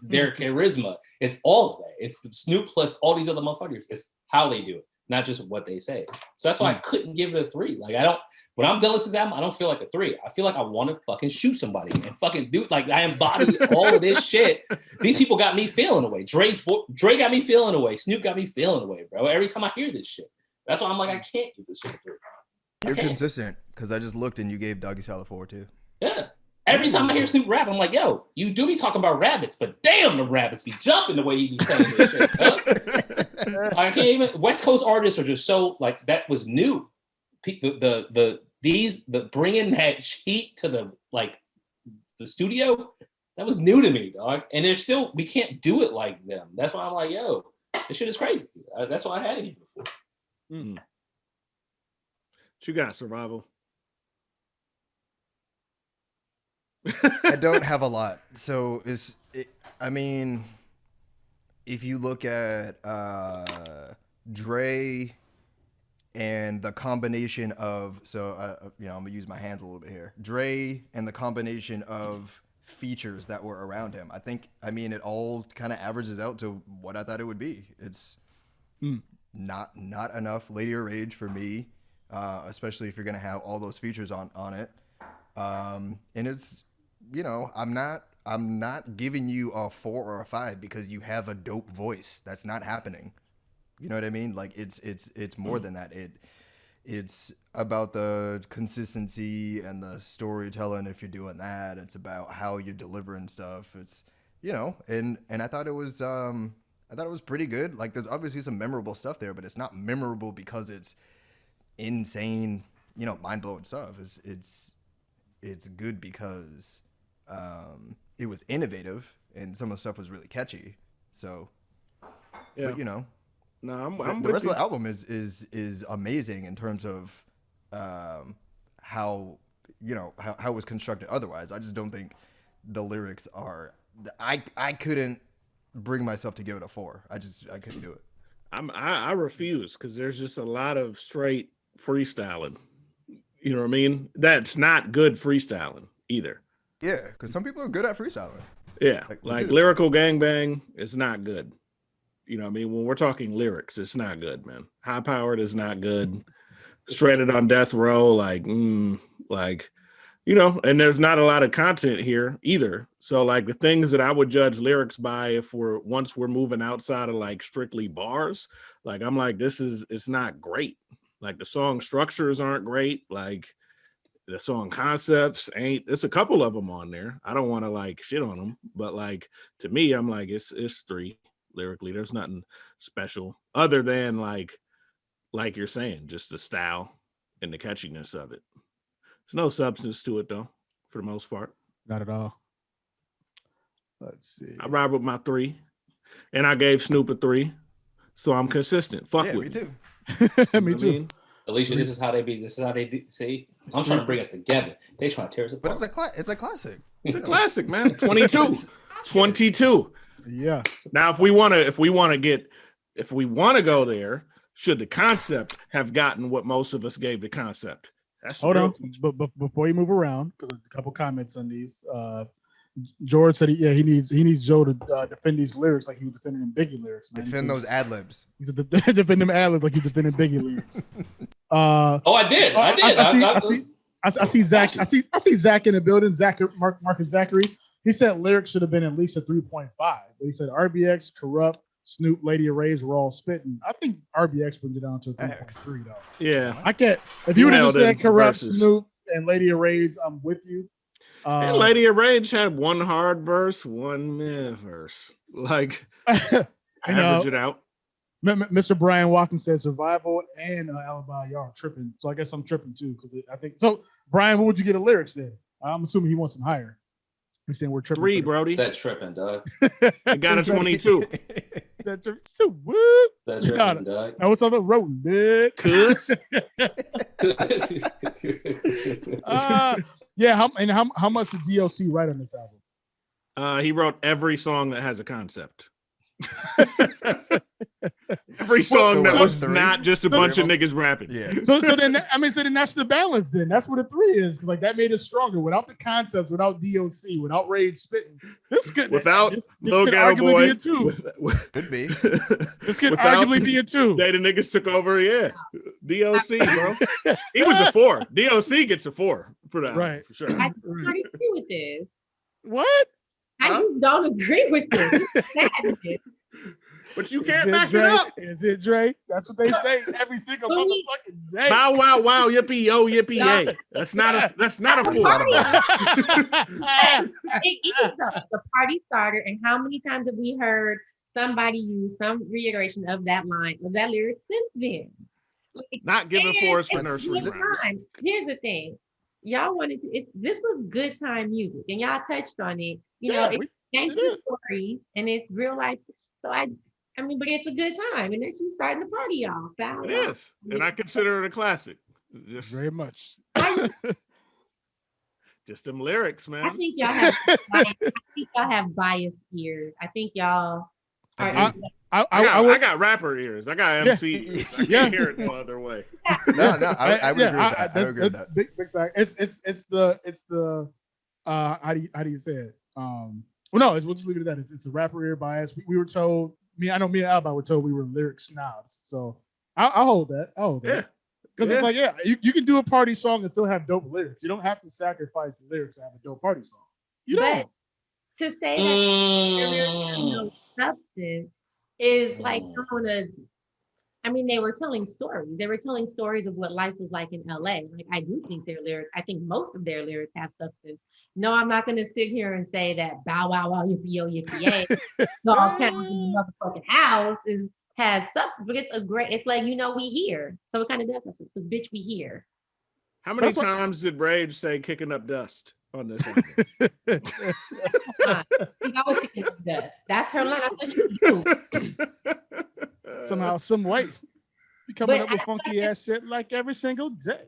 their charisma. It's all of it. It's Snoop plus all these other motherfuckers. It's how they do it, not just what they say. So that's why I couldn't give it a 3. Like when I'm done with this album, I don't feel like a 3. I feel like I want to fucking shoot somebody and fucking do, like, I embody all of this shit. These people got me feeling away. Dre got me feeling away. Snoop got me feeling away, bro. Every time I hear this shit. That's why I'm like, I can't give this shit a 3. You're consistent, because I just looked and you gave Doggy Style a 4 too. Yeah. Every time I hear Snoop rap, I'm like, yo, you do be talking about rabbits, but damn, the rabbits be jumping the way he be saying this shit. I can't even. West Coast artists are just so, like, that was new. The bringing that heat to the studio, that was new to me, dog. And we can't do it like them. That's why I'm like, yo, this shit is crazy. That's why I had it even before. Mm-hmm. What you got, Survival? I don't have a lot. So I mean, if you look at Dre and the combination of, I'm gonna use my hands a little bit here. Dre and the combination of features that were around him. I mean, it all kind of averages out to what I thought it would be. It's not enough Lady of Rage for me, especially if you're gonna have all those features on it. And it's, I'm not giving you a 4 or a 5 because you have a dope voice. That's not happening. You know what I mean? Like it's more than that. It's about the consistency and the storytelling. If you're doing that, it's about how you're delivering stuff. It's, and I thought it was pretty good. Like, there's obviously some memorable stuff there, but it's not memorable because it's insane, mind-blowing stuff. It's good because it was innovative and some of the stuff was really catchy. So, yeah. But, no, I'm the rest of the album is amazing in terms of how it was constructed. Otherwise, I just don't think the lyrics are. I couldn't bring myself to give it a 4. I couldn't do it. I refuse, because there's just a lot of straight freestyling. You know what I mean? That's not good freestyling either. Yeah, because some people are good at freestyling. Yeah, like lyrical gangbang is not good. You know what I mean? When we're talking lyrics, it's not good, man. High powered is not good. Stranded on death row, like, you know, and there's not a lot of content here either. So like the things that I would judge lyrics by if once we're moving outside of like strictly bars, like I'm like, it's not great. Like the song structures aren't great. Like the song concepts it's a couple of them on there. I don't want to like shit on them, but like to me, I'm like, it's 3 lyrically. There's nothing special other than like you're saying, just the style and the catchiness of it. There's no substance to it though, for the most part. Not at all. Let's see. I ride with my 3, and I gave Snoop a 3, so I'm consistent. Fuck with me too. Me too. Mean? Alicia, this is how they be. This is how they do. See, I'm trying to bring us together. They trying to tear us apart. But it's a classic. It's a classic, man. 22. Yeah. Now, if we want to go there, should the concept have gotten what most of us gave the concept? That's hold on, but before you move around, because a couple comments on these. George said, he needs Joe to defend these lyrics like he was defending Biggie lyrics. Man. Defend those ad libs. He said defend them ad libs like he's defending Biggie lyrics. I did. I see Zach. I see Zach in the building. Marcus Zachary. He said lyrics should have been at least a 3.5. But he said RBX, Corrupt, Snoop, Lady of Rage were all spitting. I think RBX brings it down to a 3.3 though. Yeah, I can't. If you would have just said Corrupt, Snoop, and Lady of Rage, I'm with you. And Lady of Rage had one hard verse, one mid verse. Like, average it out. Mr. Brian Watkins said Survival and Alibi. Y'all are tripping. So I guess I'm tripping too because I think so. Brian, what would you get a lyrics then? I'm assuming he wants them higher. He's saying we're tripping. 3, Brody. That tripping, dog. I got a 22. So what? That tripping, dog. Now what's on the road, dude? Cuz. Yeah. How much did DLC write on this album? He wrote every song that has a concept. Every song that was not just a bunch of niggas rapping. Yeah. So then that's the balance. Then that's what a 3 is. Like that made it stronger. Without the concepts, without DLC, without Rage spitting, this could without this Lil could Ghetto arguably Boy. be a 2. Could be. This could arguably be a 2. They the niggas took over. Yeah. DOC, bro. He was a 4. DOC gets a 4 for that. Right. For sure. I don't agree with this. What? I just don't agree with this. But you can't back it up. Is it Dre? That's what they say every single motherfucking day. Bow wow wow yippee yo yippee yay. That's not a 4. It is the party starter. And how many times have we heard somebody use some reiteration of that line, of that lyric since then? Like, not giving Forrest for nursery rhymes. Here's the thing. Y'all wanted to, this was good time music, and y'all touched on it. You know, it's gangster stories and it's real life. So I mean, but it's a good time, and that's you starting the party off. It is, and I consider it a classic. Just very much. Just them lyrics, man. I think y'all have biased ears. I think y'all are. I got rapper ears. I got MC ears. I can't hear it no other way. No, I would agree with that. I would agree with that. Big fact. It's the how do you say it? Well, no, we'll just leave it at that. It's a rapper ear bias. We were told. I know me and Alibi were told we were lyric snobs. So I'll hold that. Yeah. Because it's like, you can do a party song and still have dope lyrics. You don't have to sacrifice the lyrics to have a dope party song. You don't. To say that there's no substance is like they were telling stories. They were telling stories of what life was like in LA. Like I do think I think most of their lyrics have substance. No, I'm not gonna sit here and say that bow wow wow yippee yo yippee yay dog pound in the motherfucking house has substance, but it's like, we here. So it kind of does substance because bitch, we here. How many times did Rage say kicking up dust on this album? She's always kicking up dust. That's her line. I thought she was somehow, some way. You coming up with funky ass shit like every single day.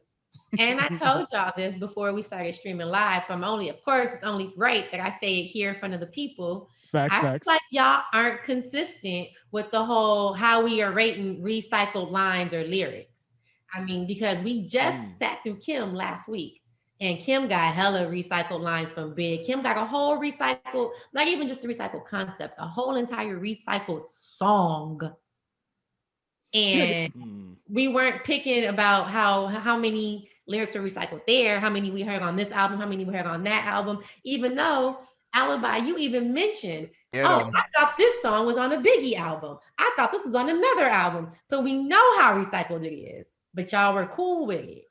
And I told y'all this before we started streaming live. So it's only right that I say it here in front of the people. Facts. Feel like y'all aren't consistent with the whole how we are rating recycled lines or lyrics. I mean, because we just sat through Kim last week, And Kim got hella recycled lines from Big. Kim got a whole recycled, not even just a recycled concept, a whole entire recycled song. And we weren't picking about how many lyrics are recycled there, how many we heard on this album, how many we heard on that album, even though Alibi, you even mentioned, I thought this song was on a Biggie album. I thought this was on another album. So we know how recycled it is, but y'all were cool with it.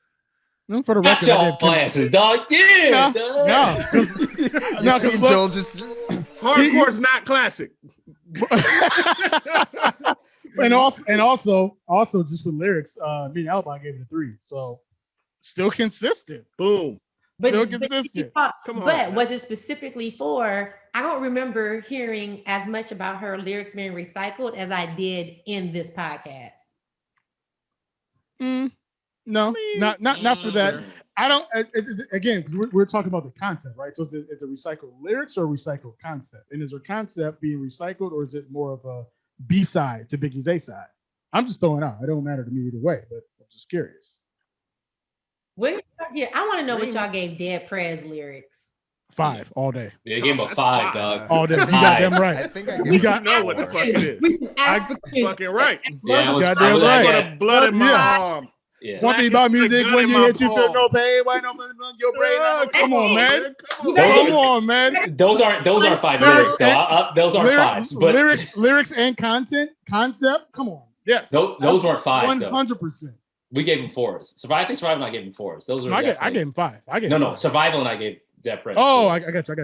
For the record, your glasses, dog. Yeah, no, Joel just hardcore's not classic. and also just with lyrics, me and Alibi gave it a 3. So still consistent. Boom. Still consistent. Come on. But was it specifically for? I don't remember hearing as much about her lyrics being recycled as I did in this podcast. No, not for that. I don't. Again, because we're talking about the concept, right? So is it recycled lyrics or recycled concept? And is her concept being recycled, or is it more of a B-side to Biggie's A-side? I'm just throwing out. It don't matter to me either way, but I'm just curious. I want to know what y'all gave Dead Prez lyrics. 5 all day. Yeah, they gave him a 5, dog. All day. You got them right. I think you got know what the fuck it is. Fucking right. Yeah, you got them right. Put a blood in my arm. Yeah. One thing about music, when you hit, you feel no pain. Why no your brain? Come on, man. Come on, man. Those aren't 5 lyrics. So those aren't 5s. But lyrics and concept. Come on. Yes. Those weren't 5s. 100%. We gave him 4s. I think Survival and I gave him 4s. Those are. I gave him 5. No. Survival and I gave Dead Prez. Oh, I got you.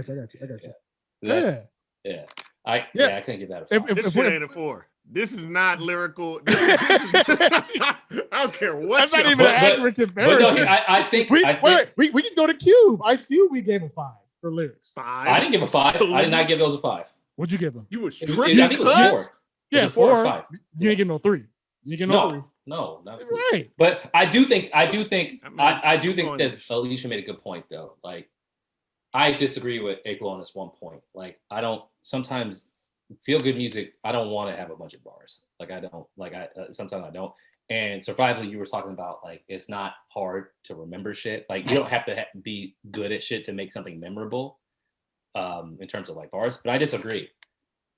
Yeah. I couldn't give that a 5. This shit ain't a 4. This is not lyrical. I don't care what. That's not even an accurate comparison. But no, I think we can go to Cube. Ice Cube, we gave a 5 for lyrics. 5. I didn't give a 5. I did not give those a 5. What'd you give them? You were I think it was 4. Yeah, it was 4 or 5. You didn't give no 3. You didn't give no 3. No, not right. But I do think that Alicia made a good point though. Like, I disagree with A-Quil on this one point. Like, I don't sometimes feel good music. I don't want to have a bunch of bars. Like, I don't like. Sometimes I don't. And Survival, you were talking about like it's not hard to remember shit. Like, you don't have to be good at shit to make something memorable. In terms of like bars, but I disagree.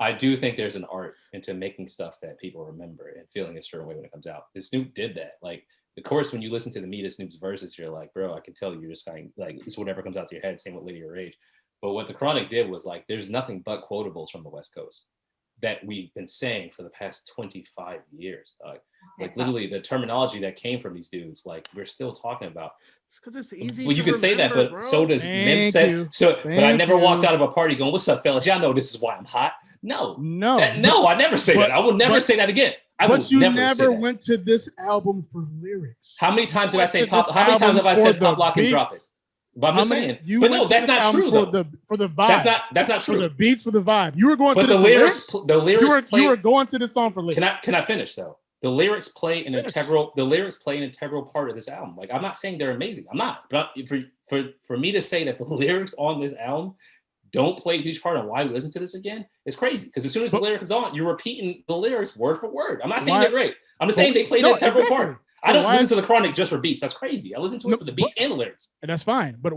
I do think there's an art into making stuff that people remember and feeling a certain way when it comes out. And Snoop did that. Like, of course, when you listen to the meat of Snoop's verses, you're like, bro, I can tell you're just kind of like, it's whatever comes out to your head, same with Lady Your Age. But what the Chronic did was like, there's nothing but quotables from the West Coast that we've been saying for the past 25 years. Like literally the terminology that came from these dudes, like we're still talking about. It's because it's easy. Well, you could say that, but bro. So does Mim says. So, but I never walked out of a party going, "What's up, fellas? Y'all know this is why I'm hot." No, I never say that. I will never say that again. But you never went to this album for lyrics. How many times did I say pop? How many times have I said pop, lock, and drop it? But I'm just saying. But no, that's not true though. For the vibe. That's not true. For the beats, for the vibe. You were going to the lyrics. The lyrics. You were going to the song for lyrics. Can I finish though? The lyrics play an integral. The lyrics play an integral part of this album. Like, I'm not saying they're amazing. I'm not. But for me to say that the lyrics on this album don't play a huge part on why we listen to this again, it's crazy. Because as soon as the lyric comes on, you're repeating the lyrics word for word. I'm not saying they're great. I'm just saying they play an integral part. So I don't listen to the Chronic just for beats. That's crazy. I listen to it for the beats and the lyrics. And that's fine. But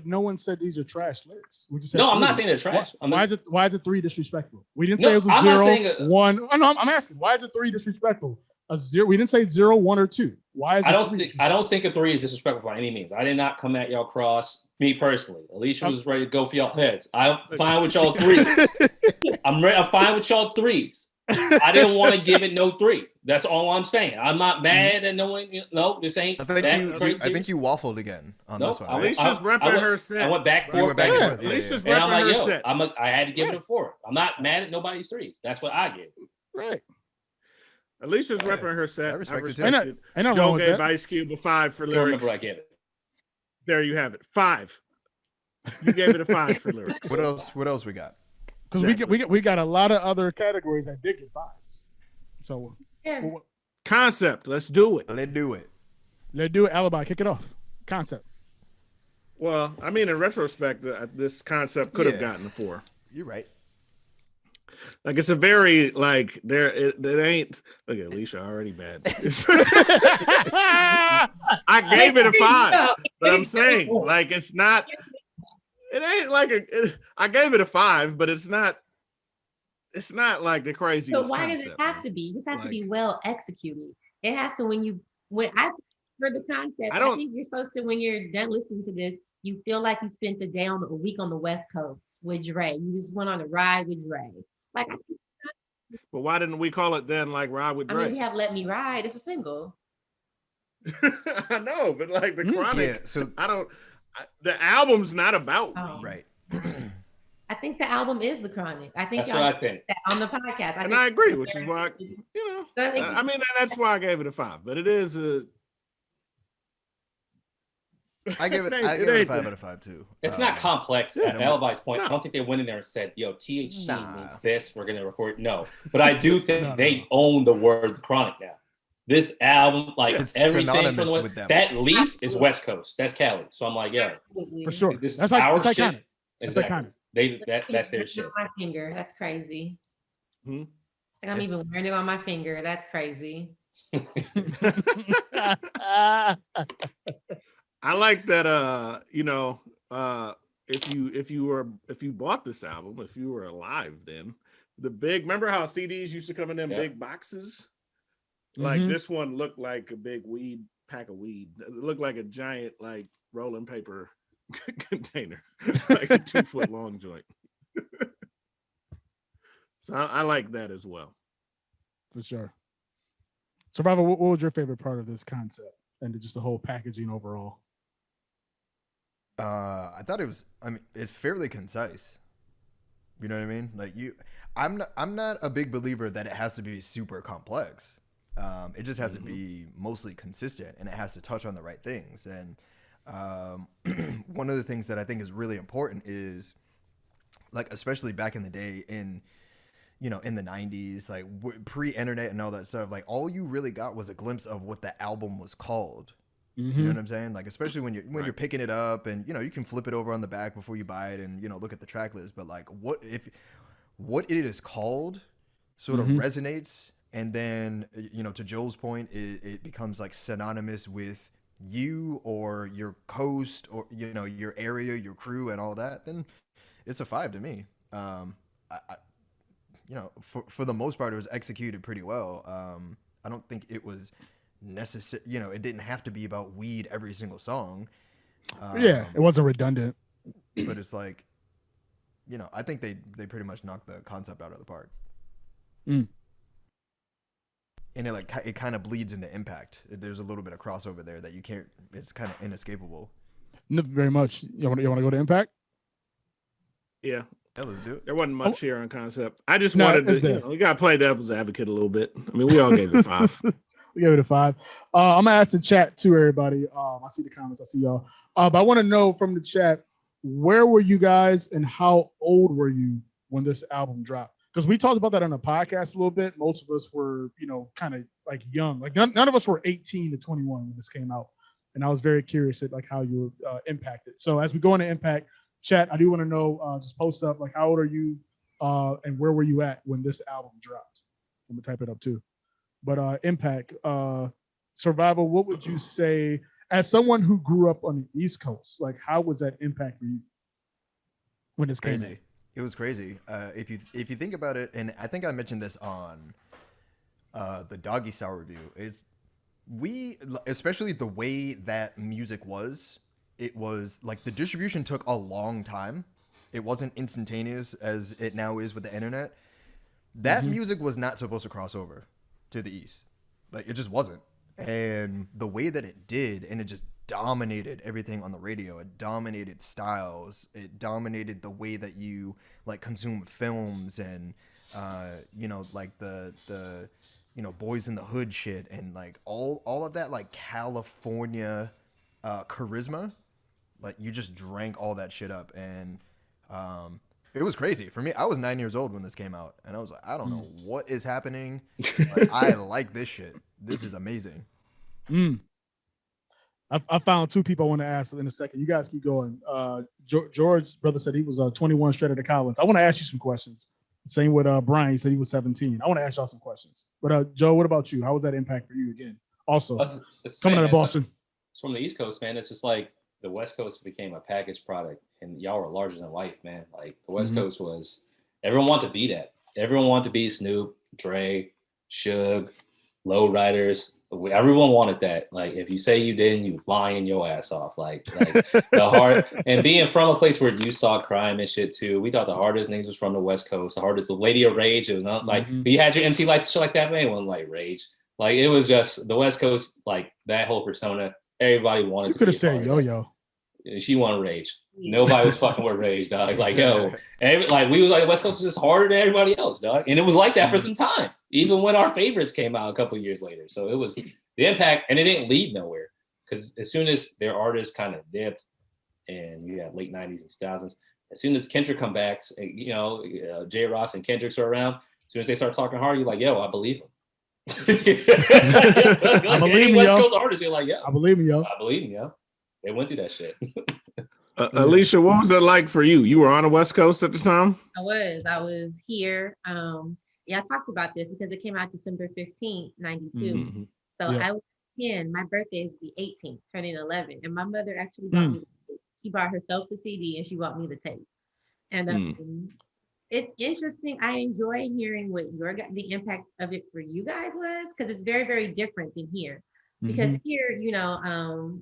no one said these are trash lyrics. We just said I'm not saying they're trash. Why is it 3 disrespectful? We didn't say it was a 0, 1. Oh, no, I'm asking. Why is it 3 disrespectful? A 0. We didn't say 0, 1, or 2. Why is I don't think a 3 is disrespectful by any means. I did not come at y'all cross. Me personally, Alicia was ready to go for y'all heads. I'm fine with y'all 3s. I'm fine with y'all 3s. I didn't want to give it no 3. That's all I'm saying. I'm not mad at no one. No, this ain't. I think you waffled again on this one. Right? Alicia's repping her set. I went back forth. Alicia's and I'm like, set. I had to give it a 4. I'm not mad at nobody's 3s. That's what I give. Right. Alicia's repping her set. I respect it too. Joe gave Ice Cube a 5 for lyrics. I remember I gave it. There you have it. 5. You gave it a 5 for lyrics. What else we got? Because we got a lot of other categories that did get 5s. So concept. Let's do it. Let's do it. Alibi. Kick it off. Concept. Well, I mean, in retrospect, this concept could have gotten a 4. You're right. Like, it's a very like it ain't. Look at Alicia already bad. I gave it a 5. But I'm saying, like, it's not. It ain't like I gave it a 5, but it's not. It's not like the craziest. So why does it have to be? It just has to be well executed. It has to when I for the concept. I think you're supposed to, when you're done listening to this, you feel like you spent a week on the West Coast with Dre. You just went on a ride with Dre. Like, but why didn't we call it then like Ride with Dre? I mean, we have Let Me Ride. It's a single. I know, but like the Chronic. Yeah, so the album's not about me. Right. I think the album is the Chronic. I think that's what I think on the podcast. I agree, which is why I mean that's why I gave it a 5. But it is a. I give it a 5 out of 5 too. It's not complex. At Alibi's point, I don't think they went in there and said, "Yo, THC means this. We're gonna record." No, but I do think they own the word Chronic now. This album, like it's everything from with them. That Leaf is West Coast. That's Cali. So I'm like, yeah, for sure. This that's is our shit. Iconic. Exactly. That's their shit. On my finger. That's crazy. Hmm? It's like I'm even wearing it on my finger. That's crazy. I like that. If you bought this album, if you were alive then, remember how CDs used to come in them big boxes? Like this one looked like a big pack of weed. It looked like a giant like rolling paper container, like a 2-foot long joint. So I like that as well. For sure. Survivor, what was your favorite part of this concept and just the whole packaging overall? I thought it's fairly concise. You know what I mean? Like I'm not a big believer that it has to be super complex. It just has to be mostly consistent, and it has to touch on the right things. And one of the things that I think is really important is, like, especially back in the day in the 90s, like pre-internet and all that stuff, like all you really got was a glimpse of what the album was called. You know what I'm saying? Like, especially when you're picking it up, and you can flip it over on the back before you buy it and look at the track list. But like what it is called sort of resonates, and then to Joel's point, it becomes like synonymous with you or your coast or your area, your crew, and all that. Then it's a 5 to me. For the most part, it was executed pretty well. I don't think it was necessary. It didn't have to be about weed every single song. It wasn't redundant. But it's like, I think they pretty much knocked the concept out of the park. And it kind of bleeds into Impact. There's a little bit of crossover there that you can't. It's kind of inescapable. Not very much. You want to go to Impact? Yeah. Let's do it. There wasn't much here on concept. I just wanted to. We got to play devil's advocate a little bit. I mean, we all gave it a 5. We gave it a 5. I'm gonna ask the chat too, everybody. I see the comments. I see y'all. But I want to know from the chat, where were you guys and how old were you when this album dropped? Because we talked about that on the podcast a little bit. Most of us were, kind of like young. Like none of us were 18 to 21 when this came out. And I was very curious at like how you were impacted. So as we go into Impact, chat, I do want to know, just post up, like, how old are you and where were you at when this album dropped? I'm going to type it up too. But Impact, Survival, what would you say, as someone who grew up on the East Coast, like, how was that impact for you when this came out? It was crazy. If you think about it, and I think I mentioned this on the Doggy Style review, especially the way that music was, it was like the distribution took a long time. It wasn't instantaneous as it now is with the internet. That music was not supposed to cross over to the East. Like, it just wasn't. And the way that it did, and it just dominated everything on the radio. It dominated styles. It dominated the way that you like consume films, and like the Boys in the Hood shit, and like all of that like California charisma. Like, you just drank all that shit up, and it was crazy for me. I was 9 years old when this came out, and I was like, I don't know what is happening. Like, I like this shit. This is amazing. I found 2 people I want to ask in a second. You guys keep going. George's brother said he was 21 straight out of college. I want to ask you some questions. Same with Brian. He said he was 17. I want to ask y'all some questions. But Joe, what about you? How was that impact for you again? Also, it's coming out of Boston. It's from the East Coast, man. It's just like, the West Coast became a packaged product, and y'all were larger than life, man. Like the West Coast was, everyone wanted to be that. Everyone wanted to be Snoop, Dre, Suge, Lowriders. Everyone wanted that. Like if you say you didn't, you lying your ass off. Like the hard, and being from a place where you saw crime and shit too. We thought the hardest niggas was from the West Coast. The hardest, the Lady of Rage. It was not like you had your MC lights and shit like that. Man, it wasn't like Rage. Like it was just the West Coast. Like that whole persona. Everybody wanted. You to could have said Yo-Yo. She wanted Rage. Nobody was fucking with Rage, dog. Like yo, like we was like West Coast was just harder than everybody else, dog. And it was like that for some time, even when our favorites came out a couple of years later. So it was the impact, and it didn't lead nowhere because as soon as their artists kind of dipped, and you had late '90s and 2000s, as soon as Kendrick come back, you know, J. Ross and Kendricks are around. As soon as they start talking hard, you're like, yo, I believe him. I believe you, West yo. Coast artists, you're like, yeah, I believe you, yo. I believe him, yo. They went through that shit. Alicia, what was that like for you? You were on the West Coast at the time? I was here. Yeah, I talked about this because it came out December 15th, 92. So I was 10. My birthday is the 18th, turning 11. And my mother actually bought me, she bought herself the CD and she bought me the tape. And it's interesting. I enjoy hearing what the impact of it for you guys was, because it's very, very different than here. Because here, you know,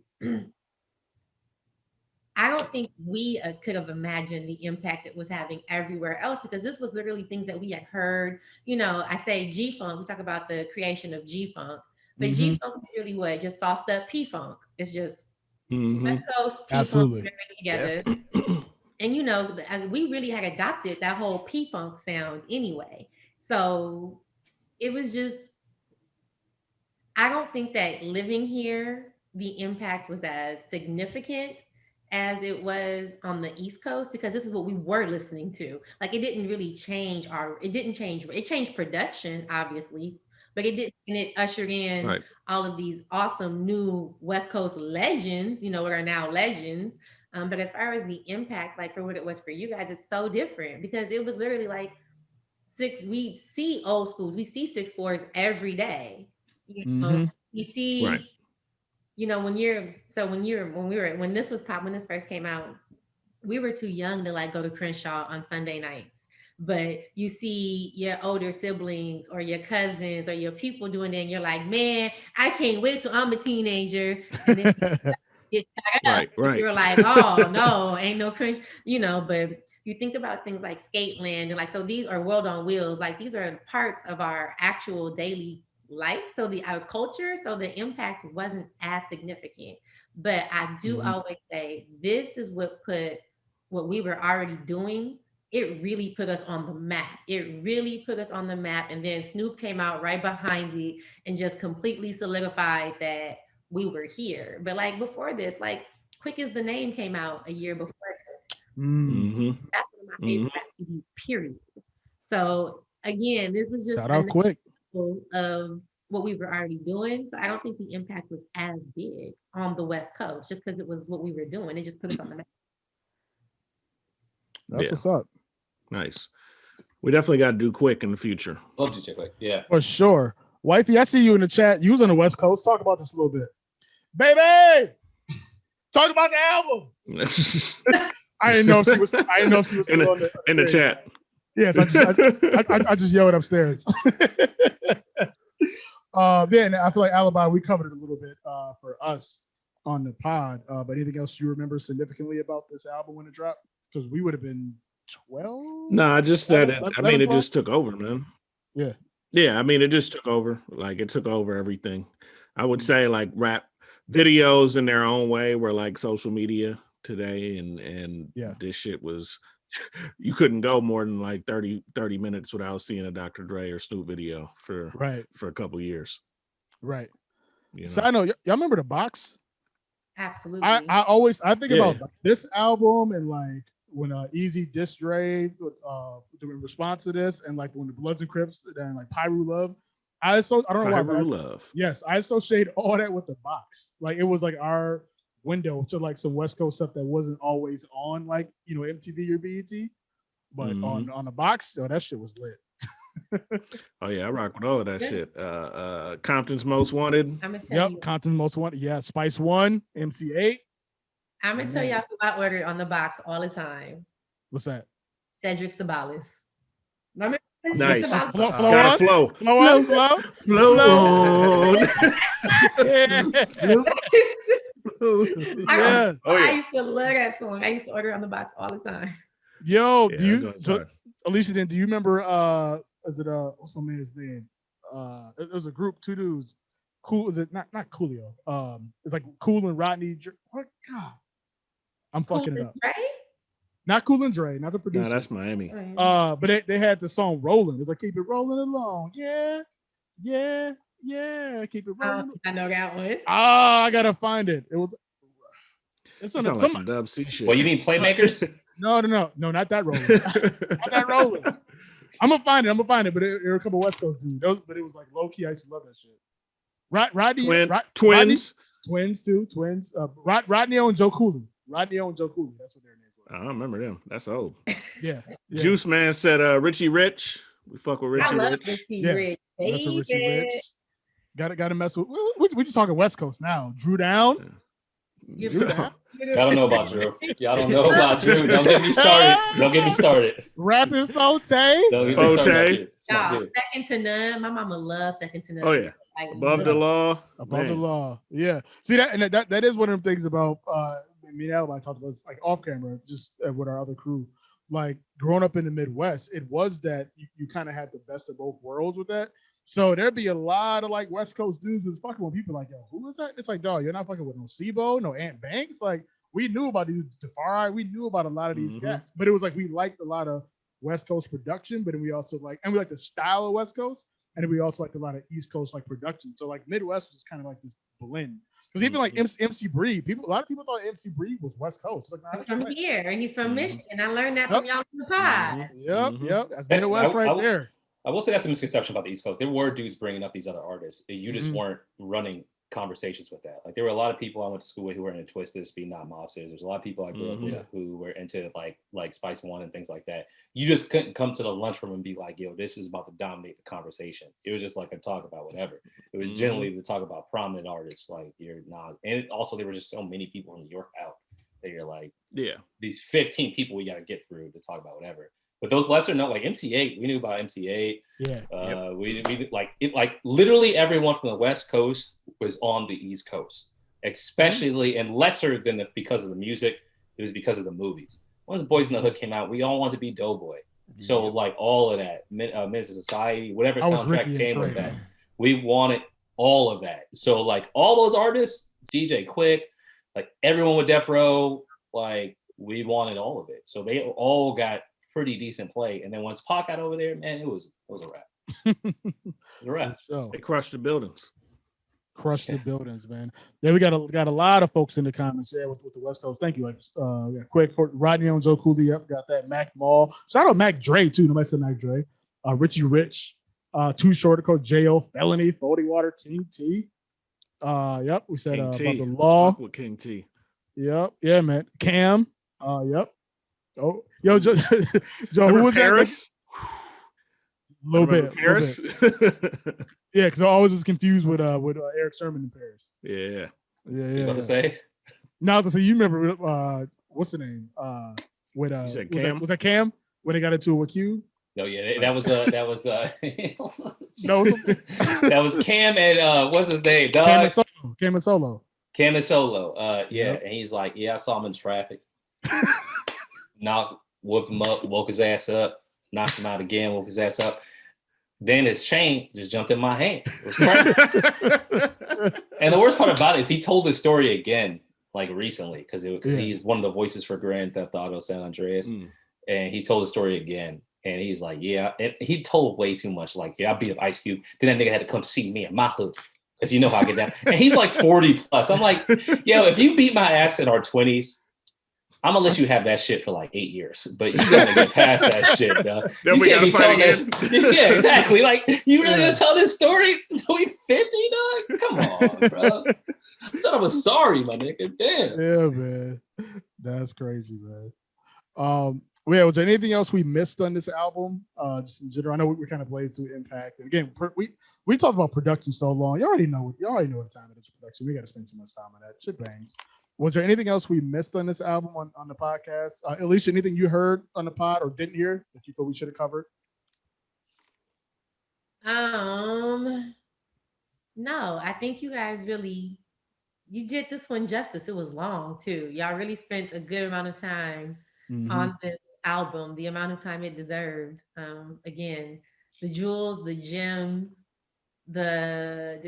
I don't think we could have imagined the impact it was having everywhere else, because this was literally things that we had heard. You know, I say G-Funk, we talk about the creation of G-Funk, but G-Funk is really what? Just sauced up P-Funk. It's just West Coast P-Funk together. Yeah. And, you know, we really had adopted that whole P-Funk sound anyway. So it was just, I don't think that living here, the impact was as significant as it was on the East Coast, because this is what we were listening to. Like it didn't really change it changed production, obviously, but it didn't, and it ushered in all of these awesome new West Coast legends, you know, what are now legends. But as far as the impact, like for what it was for you guys, it's so different, because it was literally like we see old schools, we see 6'4" every day. You know, you see, you know, when this first came out, we were too young to like go to Crenshaw on Sunday nights. But you see your older siblings or your cousins or your people doing it, and you're like, man, I can't wait till I'm a teenager. And then you're like, oh no, ain't no Crenshaw, you know. But you think about things like Skateland and like, so these are World on Wheels, like these are parts of our actual daily life, so our culture, so the impact wasn't as significant. But I do always say this is what we were already doing, it really put us on the map. And then Snoop came out right behind it and just completely solidified that we were here. But like before this, like Quick as the Name came out a year before this. That's one of my favorite rap CDs, period. So again, this was just shout out Quick of what we were already doing. So I don't think the impact was as big on the West Coast, just because it was what we were doing. It just put us on the map. That's what's up. Nice. We definitely got to do Quick in the future. Love to check Quick. Yeah. For sure. Wifey, I see you in the chat. You was on the West Coast. Talk about this a little bit. Baby! Talk about the album. I didn't know if she was still in the chat. Yes, I just yelled upstairs. Man, I feel like Alibi, we covered it a little bit for us on the pod. But anything else you remember significantly about this album when it dropped? Because we would have been 12. No, just that it just took over, man. Yeah. Yeah, I mean, it just took over. Like it took over everything. I would say like rap videos in their own way were like social media today, and this shit was, you couldn't go more than like 30 minutes without seeing a Dr. Dre or Snoop video for a couple years. Right. You know? So I know y'all remember the box. Absolutely. I think about this album and like when Easy diss Dre in response to this, and like when the Bloods and Crips and like Pyru Love. I don't know why. Pyru Love. Yes, I associate all that with the box. Like it was like our window to like some West Coast stuff that wasn't always on like, you know, MTV or BET, but on the box, that shit was lit. Oh yeah, I rock with all of that shit. Compton's Most Wanted. Compton's Most Wanted. Yeah, Spice One, MC8. I'm gonna tell y'all who I ordered on the box all the time. What's that? Cedric Sabalas. Remember? Nice. Flow Gotta flow. Flow on. Yeah. I used to love that song. I used to order it on the box all the time. Yo, Yeah, Alicia, then do you remember is it what's my man's name? It was a group, two dudes. Cool, is it not Coolio? It's like Cool and Rodney. What God? I'm fucking it up. Right? Not Cool and Dre, not the producer. No, that's Miami. But they had the song rolling. It's like keep it rolling along. Yeah. Keep it rolling. I know that one. I gotta find it. It was. It's like some Dub C shit. Well, you mean Playmakers? No, not that rolling. Not that rolling. I'm gonna find it. But there were a couple West Coast dudes. But it was like low key. I used to love that shit. Twins. Twins too. Twins. Rodney and Joe Cooley. That's what their names was. I don't remember them. That's old. Yeah. Juice Man said Richie Rich. We fuck with Richie Rich. Rich. That's a Richie Rich. Gotta mess with. We just talking West Coast now. Drew Down. Yeah. Y'all don't know about Drew. Y'all don't know about Drew. Don't get me started. Rapping Forte. Don't get me started. Second to None. My mama loves Second to None. Oh yeah. Above the law. Above the law. Yeah. See that is one of the things about me and Alibi talked about. It's like off camera, just with our other crew. Like growing up in the Midwest, it was that you kind of had the best of both worlds with that. So there'd be a lot of like West Coast dudes who's fucking with people like, yo, who is that? It's like, dog, you're not fucking with no Sibo, no Ant Banks. Like we knew about these Tafari, we knew about a lot of these guys, but it was like we liked a lot of West Coast production, but then we also like the style of West Coast, and then we also liked a lot of East Coast like production. So like Midwest was kind of like this blend. Because even like MC Breed, a lot of people thought MC Breed was West Coast. Like, he's from here, and he's from Michigan. I learned that from y'all on the pod. Yep. That's Midwest right there. I will say that's a misconception about the East Coast. There were dudes bringing up these other artists. You just weren't running conversations with that. Like there were a lot of people I went to school with who were into Twisted, Speed Not Mobsters. There's a lot of people I grew up with who were into like Spice One and things like that. You just couldn't come to the lunchroom and be like, yo, this is about to dominate the conversation. It was just like a talk about whatever. It was generally to talk about prominent artists like you're not. And also there were just so many people in New York out that you're like, these 15 people we got to get through to talk about whatever. But those lesser known, like MC8, we knew about MC8. We like literally everyone from the West Coast was on the East Coast, especially and lesser than because of the music. It was because of the movies. Once Boys in the Hood came out, we all wanted to be Doughboy. So like all of that, Menace to Society, whatever soundtrack came with that, we wanted all of that. So like all those artists, DJ Quick, like everyone with Death Row, like we wanted all of it. So they all got pretty decent play, and then once Pac got over there, man, it was a wrap. It was a wrap. So, they crushed the buildings. The buildings, man. Yeah, we got a lot of folks in the comments. Yeah, with the West Coast. Thank you. Quick, Rodney on Joe Cooley. Yep, got that. Mac Mall. Shout out Mac Dre too. Nobody said Mac Dre. Richie Rich. Too Short to Code. J.O. Felony. 40 Water. King T. Yep. We said about the law. With King T. Yep. Yeah, man. Cam. Yep. Oh, yo, Joe, who was Paris? that? A little bit. Yeah, because I always was confused with Eric Sermon in Paris. Yeah. You about to say? No, I was gonna say you remember what's the name? With you said Cam? Was that Cam when they got into it with Q? No, yeah, that was no, that was Cam and what's his name? Cam and Solo. Yeah, and he's like, I saw him in traffic. Whooped him up, woke his ass up, knocked him out again, woke his ass up. Then his chain just jumped in my hand. It was crazy. And the worst part about it is he told his story again, like recently, because he's one of the voices for Grand Theft Auto San Andreas. And he told the story again. And he's like, and he told way too much. Like, I beat up Ice Cube. Then that nigga had to come see me in my hood. Because you know how I get down. And he's like 40 plus. I'm like, yo, if you beat my ass in our 20s, I'm gonna let you have that shit for like 8 years, but you gotta get past that shit, dog. Then we gotta fight again. Yeah, exactly. Like, you really gonna tell this story until we 50, dog? Come on, bro. I said I was sorry, my nigga. Damn. Yeah, man. That's crazy, man. Was there anything else we missed on this album? Just in general, I know we kind of blazed through Impact. And again, we talked about production so long. You already know what time it is for production. We got to spend too much time on that. Shit bangs. Was there anything else we missed on this album on the podcast? Alicia, anything you heard on the pod or didn't hear that you thought we should have covered? No, I think you guys really you did this one justice. It was long too. Y'all really spent a good amount of time on this album, the amount of time it deserved. Again, the jewels, the gems, the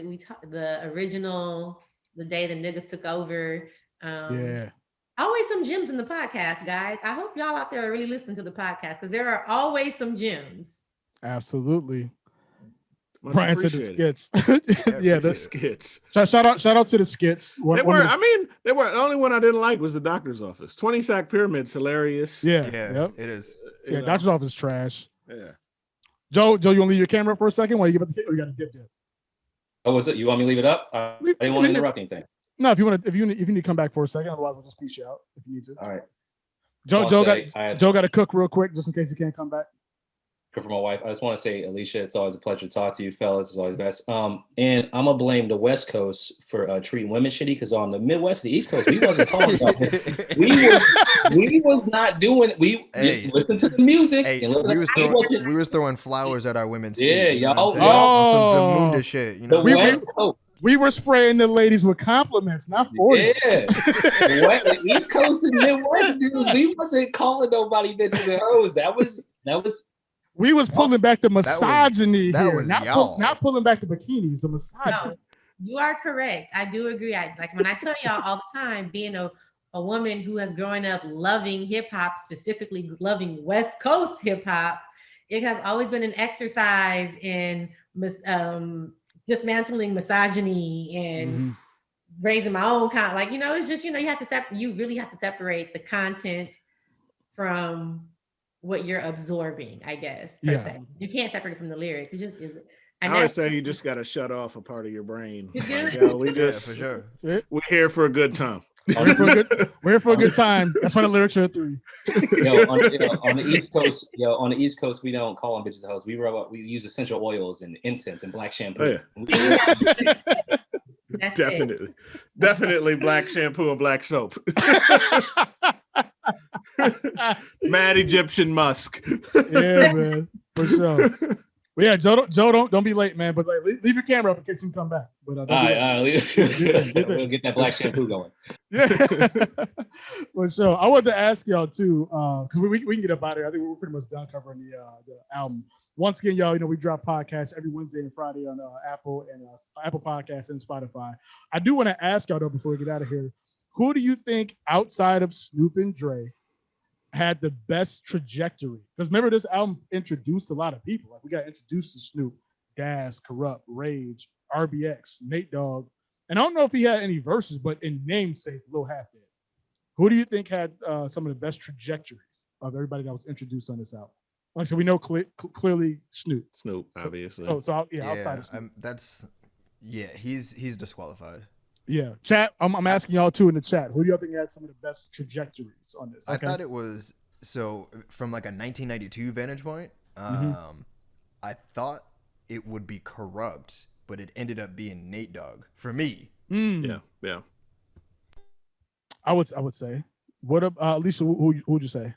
original, the day the niggas took over. Yeah. Always some gems in the podcast, guys. I hope y'all out there are really listening to the podcast because there are always some gems. Absolutely. Much Brian said the skits. Yeah, the skits. Shout out to the skits. They were the only one I didn't like was the Doctor's Office. 20 Sack Pyramid's hilarious. Yeah, yep. It is. Yeah, Doctor's Office is trash. Yeah. Joe, you want to leave your camera up for a second while you get up the or you got to dip. Oh, was it? You want me to leave it up? I didn't want to interrupt anything. No, if you need to come back for a second, otherwise we'll just peace you out if you need to. All right. Joe got to cook real quick just in case he can't come back. For my wife, I just want to say, Alicia, it's always a pleasure to talk to you, fellas. It's always best. And I'm gonna blame the West Coast for treating women shitty because on the Midwest, the East Coast, we wasn't calling about it. We was not doing. Listen to the music. Hey, and we was throwing flowers at our women's feet. Yeah, you know y'all. on some Zamunda shit. You know, we were spraying the ladies with compliments, not for you. Yeah, the East Coast and Midwest dudes, we wasn't calling nobody bitches and hoes. That was. We was pulling back the misogyny here, not not pulling back the bikinis, the misogyny. No, you are correct. I do agree. When I tell y'all all the time, being a woman who has grown up loving hip hop, specifically loving West Coast hip hop, it has always been an exercise in dismantling misogyny and raising my own kind. It's just you have to you really have to separate the content from what you're absorbing, I guess, per se. You can't separate it from the lyrics. It just isn't. I would say you just got to shut off a part of your brain. For sure. We're here for a good time. We're here for a good time. That's why the lyrics are 3. On the East Coast, we don't call them bitches hoes. We use essential oils and incense and black shampoo. Oh, yeah. Definitely black shampoo and black soap. Mad Egyptian musk. Yeah, man, for sure. Well, yeah, Joe, don't be late, man. But leave your camera up in case you can come back. But we'll get that black shampoo going. Yeah. Well, so I wanted to ask y'all too, because we can get up out of here. I think we're pretty much done covering the album. Once again, y'all, we drop podcasts every Wednesday and Friday on Apple Podcasts and Spotify. I do want to ask y'all though before we get out of here, who do you think outside of Snoop and Dre had the best trajectory? Because remember, this album introduced a lot of people. Like we got introduced to Snoop, Gas, Corrupt, Rage, RBX, Nate Dogg. And I don't know if he had any verses, but in namesake, Lil Half Dead. Who do you think had some of the best trajectories of everybody that was introduced on this album? Like, so we know clearly Snoop. Obviously. So outside of Snoop. He's disqualified. Yeah, chat. I'm asking y'all too in the chat. Who do y'all think had some of the best trajectories on this? Okay. I thought it was from like a 1992 vantage point. I thought it would be Corrupt, but it ended up being Nate Dogg for me. Yeah. I would say. What Alicia? Who would you say?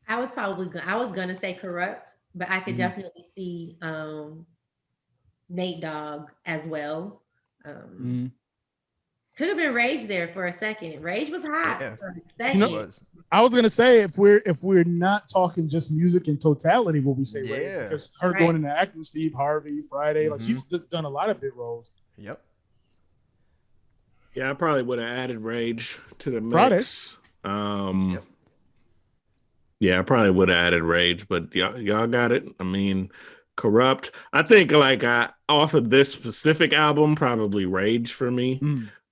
I was gonna say Corrupt, but I could definitely see Nate Dogg as well. Could have been Rage there for a second. Rage was hot for a second. I was gonna say if we're not talking just music in totality, will we say Rage? Because her going into acting, Steve Harvey, Friday, like she's done a lot of big roles. Yep. Yeah, I probably would have added Rage to the mix. Friday. Yeah, I probably would have added Rage, but y'all got it. I mean, Corrupt. I think off of this specific album, probably Rage for me.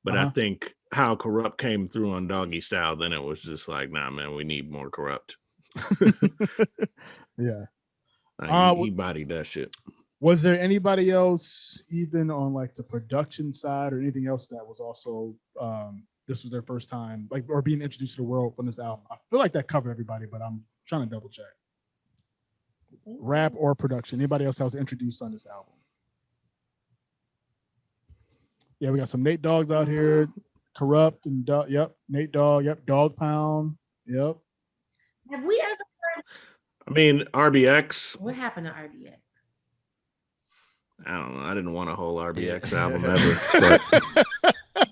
But I think how Corrupt came through on Doggy Style, then it was just like, nah, man, we need more Corrupt. Yeah. He bodied that shit. Was there anybody else, even on like the production side or anything else that was also this was their first time, like, or being introduced to the world from this album? I feel like that covered everybody, but I'm trying to double check. Rap or production? Anybody else that was introduced on this album? Yeah, we got some Nate Doggs out here. Corrupt and yep, Nate Dogg, yep, Dog Pound, yep. Have we ever heard? I mean, RBX. What happened to RBX? I don't know. I didn't want a whole RBX album ever. But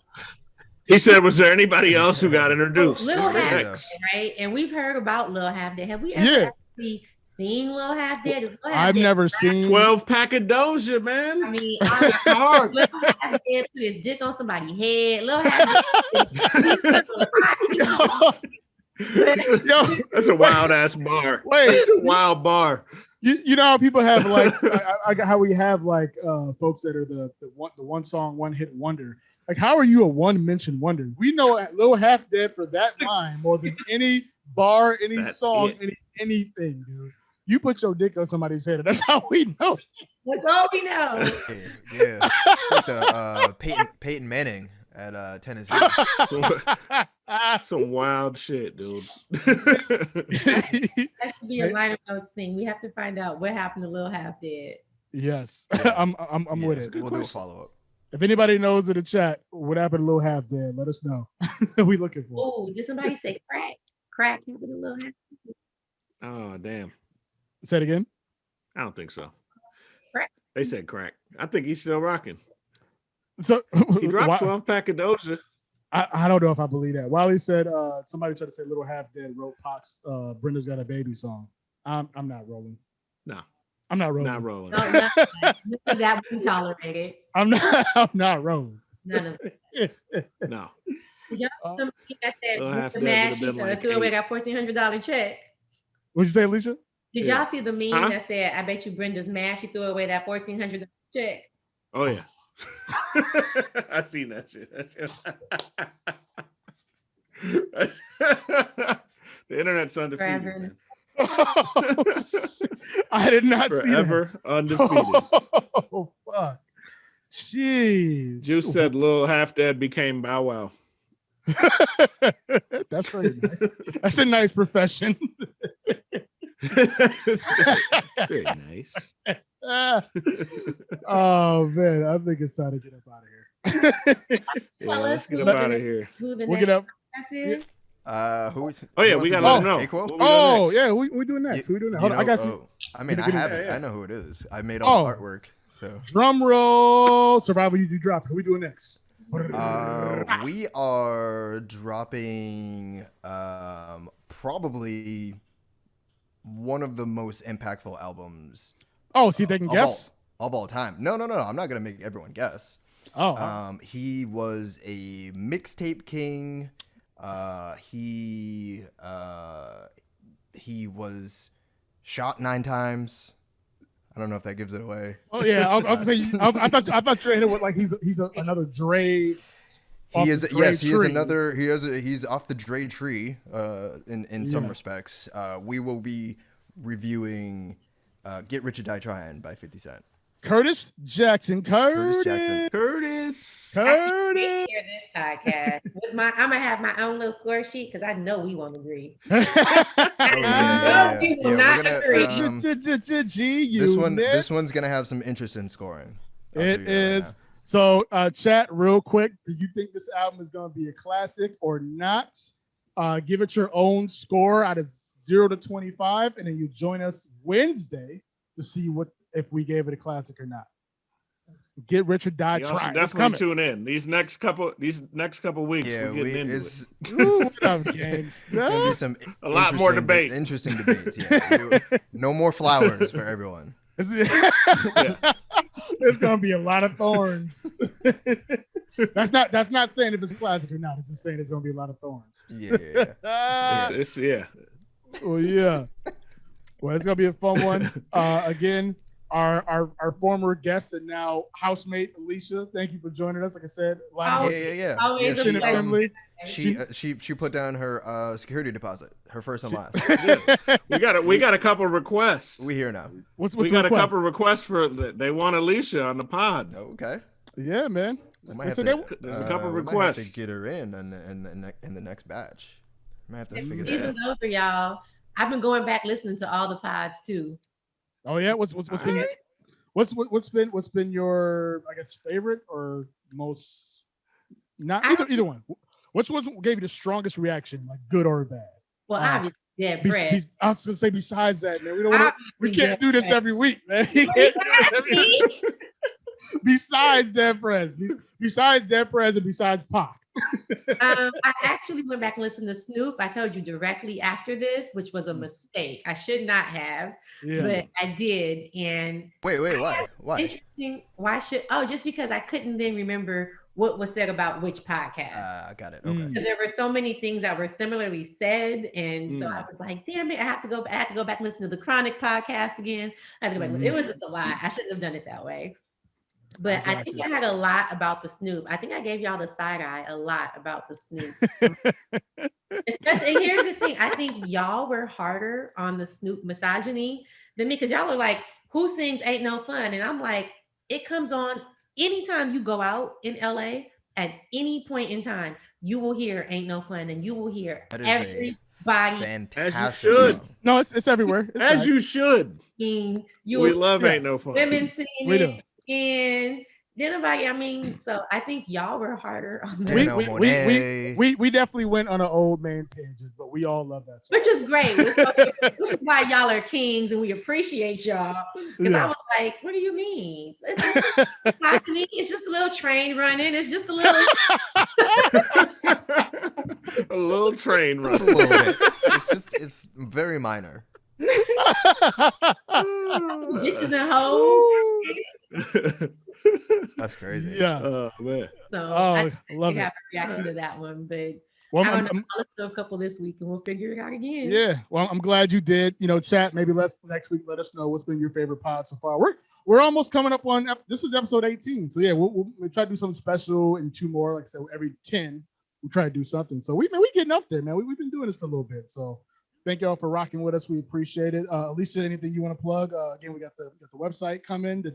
he said, "Was there anybody else who got introduced?" Lil Half, right? And we've heard about Lil Half Dead. Have we ever actually seen Lil Half Dead? I've never seen 12 pack of Doja, man. I mean, that's hard. Lil Half Dead put his dick on somebody's head. Lil Half Dead. Yo, that's a wild ass bar. Wait, it's a wild bar. You know how people have like how we have like folks that are the one song one hit wonder. Like, how are you a one mention wonder? We know Lil Half Dead for that line more than any bar, any song, anything, dude. You put your dick on somebody's head, and that's how we know. That's all we know. Yeah, it's like the Peyton Manning at Tennessee. Some wild shit, dude. That should be a liner notes thing. We have to find out what happened to Lil Half Dead. Yes, I'm with it. We'll do a follow up. If anybody knows in the chat what happened to Lil Half Dead, let us know. We looking for. Oh, did somebody say crack? Crack happened to Lil Half Dead. Oh damn! Say it again. I don't think so. Crack. They said crack. I think he's still rocking. So he dropped 12 pack of Doja. I don't know if I believe that. Wiley said somebody tried to say Little Half Dead wrote Pac's Brenda's Got a Baby song. I'm not rolling. No. I'm not rolling. Not rolling. No, that we tolerated. I'm not rolling. None of it. No. Y'all that said the mad she threw away that $1,400 check. What'd you say, Alicia? Did y'all see the meme that said, "I bet you Brenda's mad she threw away that $1,400 check"? Oh yeah. I seen that shit. The internet's undefeated. Man. I did not see that. Forever undefeated. Oh fuck. Jeez. Juice said Lil Half Dead became Bow Wow. That's very nice. That's a nice profession. Very nice. Oh man, I think it's time to get up out of here. Yeah, let's get up out of here. We'll get up. Is? Who? Oh yeah, we gotta let them know. A-Quil? Oh yeah, we doing next. Who we doing next? Hold on, I got you. I mean, I have it. I know who it is. I made all the artwork. So drum roll. Survival, you do drop. Who we doing next? We are dropping probably one of the most impactful albums. Oh, see if they can guess of all time. No. I'm not gonna make everyone guess. Oh, he was a mixtape king. He was shot 9 times. I don't know if that gives it away. Oh yeah, I was saying. I thought you hit with like he's another Dre. He is another. He's off the Dre tree. In some respects, we will be reviewing "Get Rich or Die Trying" by 50 Cent. Curtis Jackson. Curtis. I hear this podcast. I'm gonna have my own little score sheet because I know we won't agree. We will not agree. This one's gonna have some interesting scoring. It is. So, chat real quick. Do you think this album is gonna be a classic or not? Give it your own score out of 0 to 25, and then you join us Wednesday to see if we gave it a classic or not. Get Rich or Die Trying. Definitely tune in these next couple weeks. Yeah, we're getting into it. What up, gangsta? Gonna be some a lot more debate. Interesting debates. Yeah. No more flowers for everyone. There's gonna be a lot of thorns. That's not saying if it's classic or not. It's just saying it's gonna be a lot of thorns. Yeah. Well, yeah. Well, it's gonna be a fun one. Again, our former guest and now housemate Alicia, thank you for joining us. Like I said, she put down her security deposit, her first and last. We got a couple requests. We here now. We got a couple requests for they want Alicia on the pod. Okay. Yeah, man. There's a couple requests. Might have to get her in the next batch. Might have to figure that out. Over, y'all. I've been going back listening to all the pods too. Oh yeah, what's been your, I guess, favorite or most Not either one. Which one gave you the strongest reaction, like good or bad? Well, obviously, dead bread. I was gonna say besides that, man. We can't do this every week, man. Besides Dead Prez, and besides Pac. I actually went back and listened to Snoop. I told you directly after this, which was a mistake. I should not have, but I did. And wait, why? Interesting. Why should? Oh, just because I couldn't then remember what was said about which podcast. I got it. Okay. Because there were so many things that were similarly said, and so I was like, "Damn it! I have to go back and listen to the Chronic podcast again." I have to go back. It was just a lie. I shouldn't have done it that way. But I think I had a lot about the Snoop. I think I gave y'all the side eye a lot about the Snoop. Especially, and here's the thing. I think y'all were harder on the Snoop misogyny than me, because y'all are like, who sings Ain't No Fun? And I'm like, it comes on anytime you go out in LA, at any point in time, you will hear Ain't No Fun, and you will hear everybody. Fantastic. As you should. No, it's everywhere. It's as you should. We love Ain't No Fun. Women singing we do. And then so I think y'all were harder on the we definitely went on an old man tangent, but we all love that song. Which is great. Which is why y'all are kings and we appreciate y'all. Because I was like, what do you mean? It's just a little train running. It's just a little a little train running. Just a little bit. It's very minor. Bitches and hoes. That's crazy. Yeah. Oh man. So I love it. Have a reaction to that one, but well, I'll listen to a couple this week and we'll figure it out again. Yeah. Well, I'm glad you did. Chat. Maybe next week. Let us know what's been your favorite pod so far. We're almost coming up on. This is episode 18. So yeah, we'll try to do something special and 2 more. Like I said, every 10 we try to do something. So we getting up there, man. We've been doing this a little bit. So thank y'all for rocking with us. We appreciate it. Alicia, anything you want to plug? Again, we got the website coming. I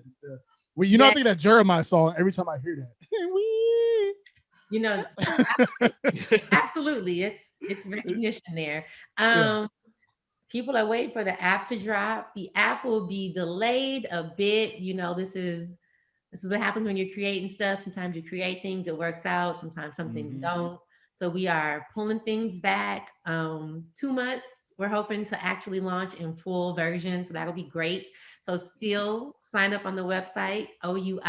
think that Jeremiah song every time I hear that. Absolutely. It's recognition there. People are waiting for the app to drop. The app will be delayed a bit. This is what happens when you're creating stuff. Sometimes you create things, it works out. Sometimes some things don't. So we are pulling things back 2 months. We're hoping to actually launch in full version. So that'll be great. So still sign up on the website, ouimeet.app.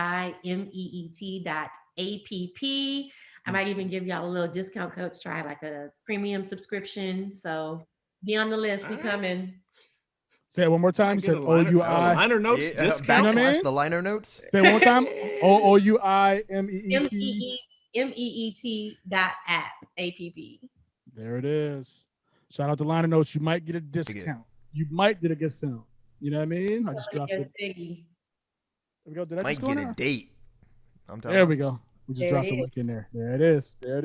I might even give y'all a little discount code to try like a premium subscription. So be on the list. We coming. Say it one more time. You said OUI. Liner notes. Discount the liner notes. Say it one more time. OUIMEET. MEET.app. There it is. Shout out to liner notes. You might get a discount. You might get a discount. You know what I mean? I just dropped it. There we go. Did I might get a date. There we go. We just dropped the link in there. There it is. I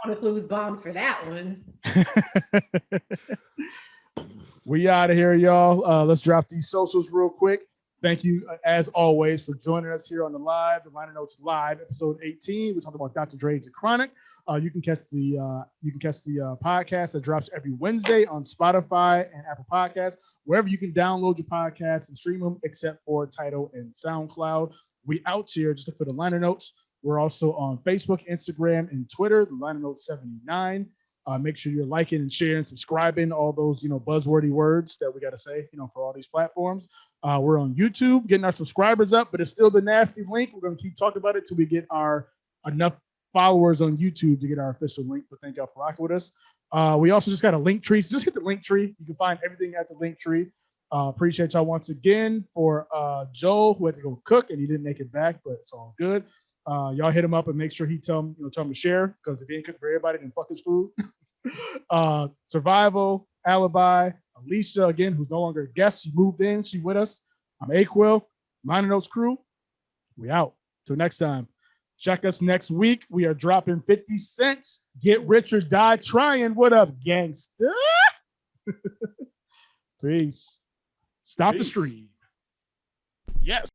want to lose bombs for that one. We out of here, y'all. Let's drop these socials real quick. Thank you, as always, for joining us here on the Liner Notes Live, episode 18. We're talking about Dr. Dre's The Chronic. You can catch the podcast that drops every Wednesday on Spotify and Apple Podcasts, wherever you can download your podcasts and stream them, except for Tidal and SoundCloud. We out here. Just look for the Liner Notes. We're also on Facebook, Instagram, and Twitter. The Liner Notes 79. Make sure you're liking and sharing, subscribing, all those, buzzwordy words that we got to say, for all these platforms. We're on YouTube, getting our subscribers up, but it's still the nasty link. We're going to keep talking about it till we get our enough followers on YouTube to get our official link. But thank y'all for rocking with us. We also just got a link tree. So just hit the link tree. You can find everything at the link tree. Appreciate y'all once again for Joe, who had to go cook and he didn't make it back, but it's all good. Y'all hit him up and make sure he tell him to share, because if he ain't cook for everybody, then fuck his food. Survival, Alibi, Alicia, again, who's no longer a guest. She moved in. She with us. I'm A-Quil, Liner Notes crew. We out. Till next time. Check us next week. We are dropping 50 cents. Get rich or die trying. What up, gangsta? Peace. Stop the stream. Yes.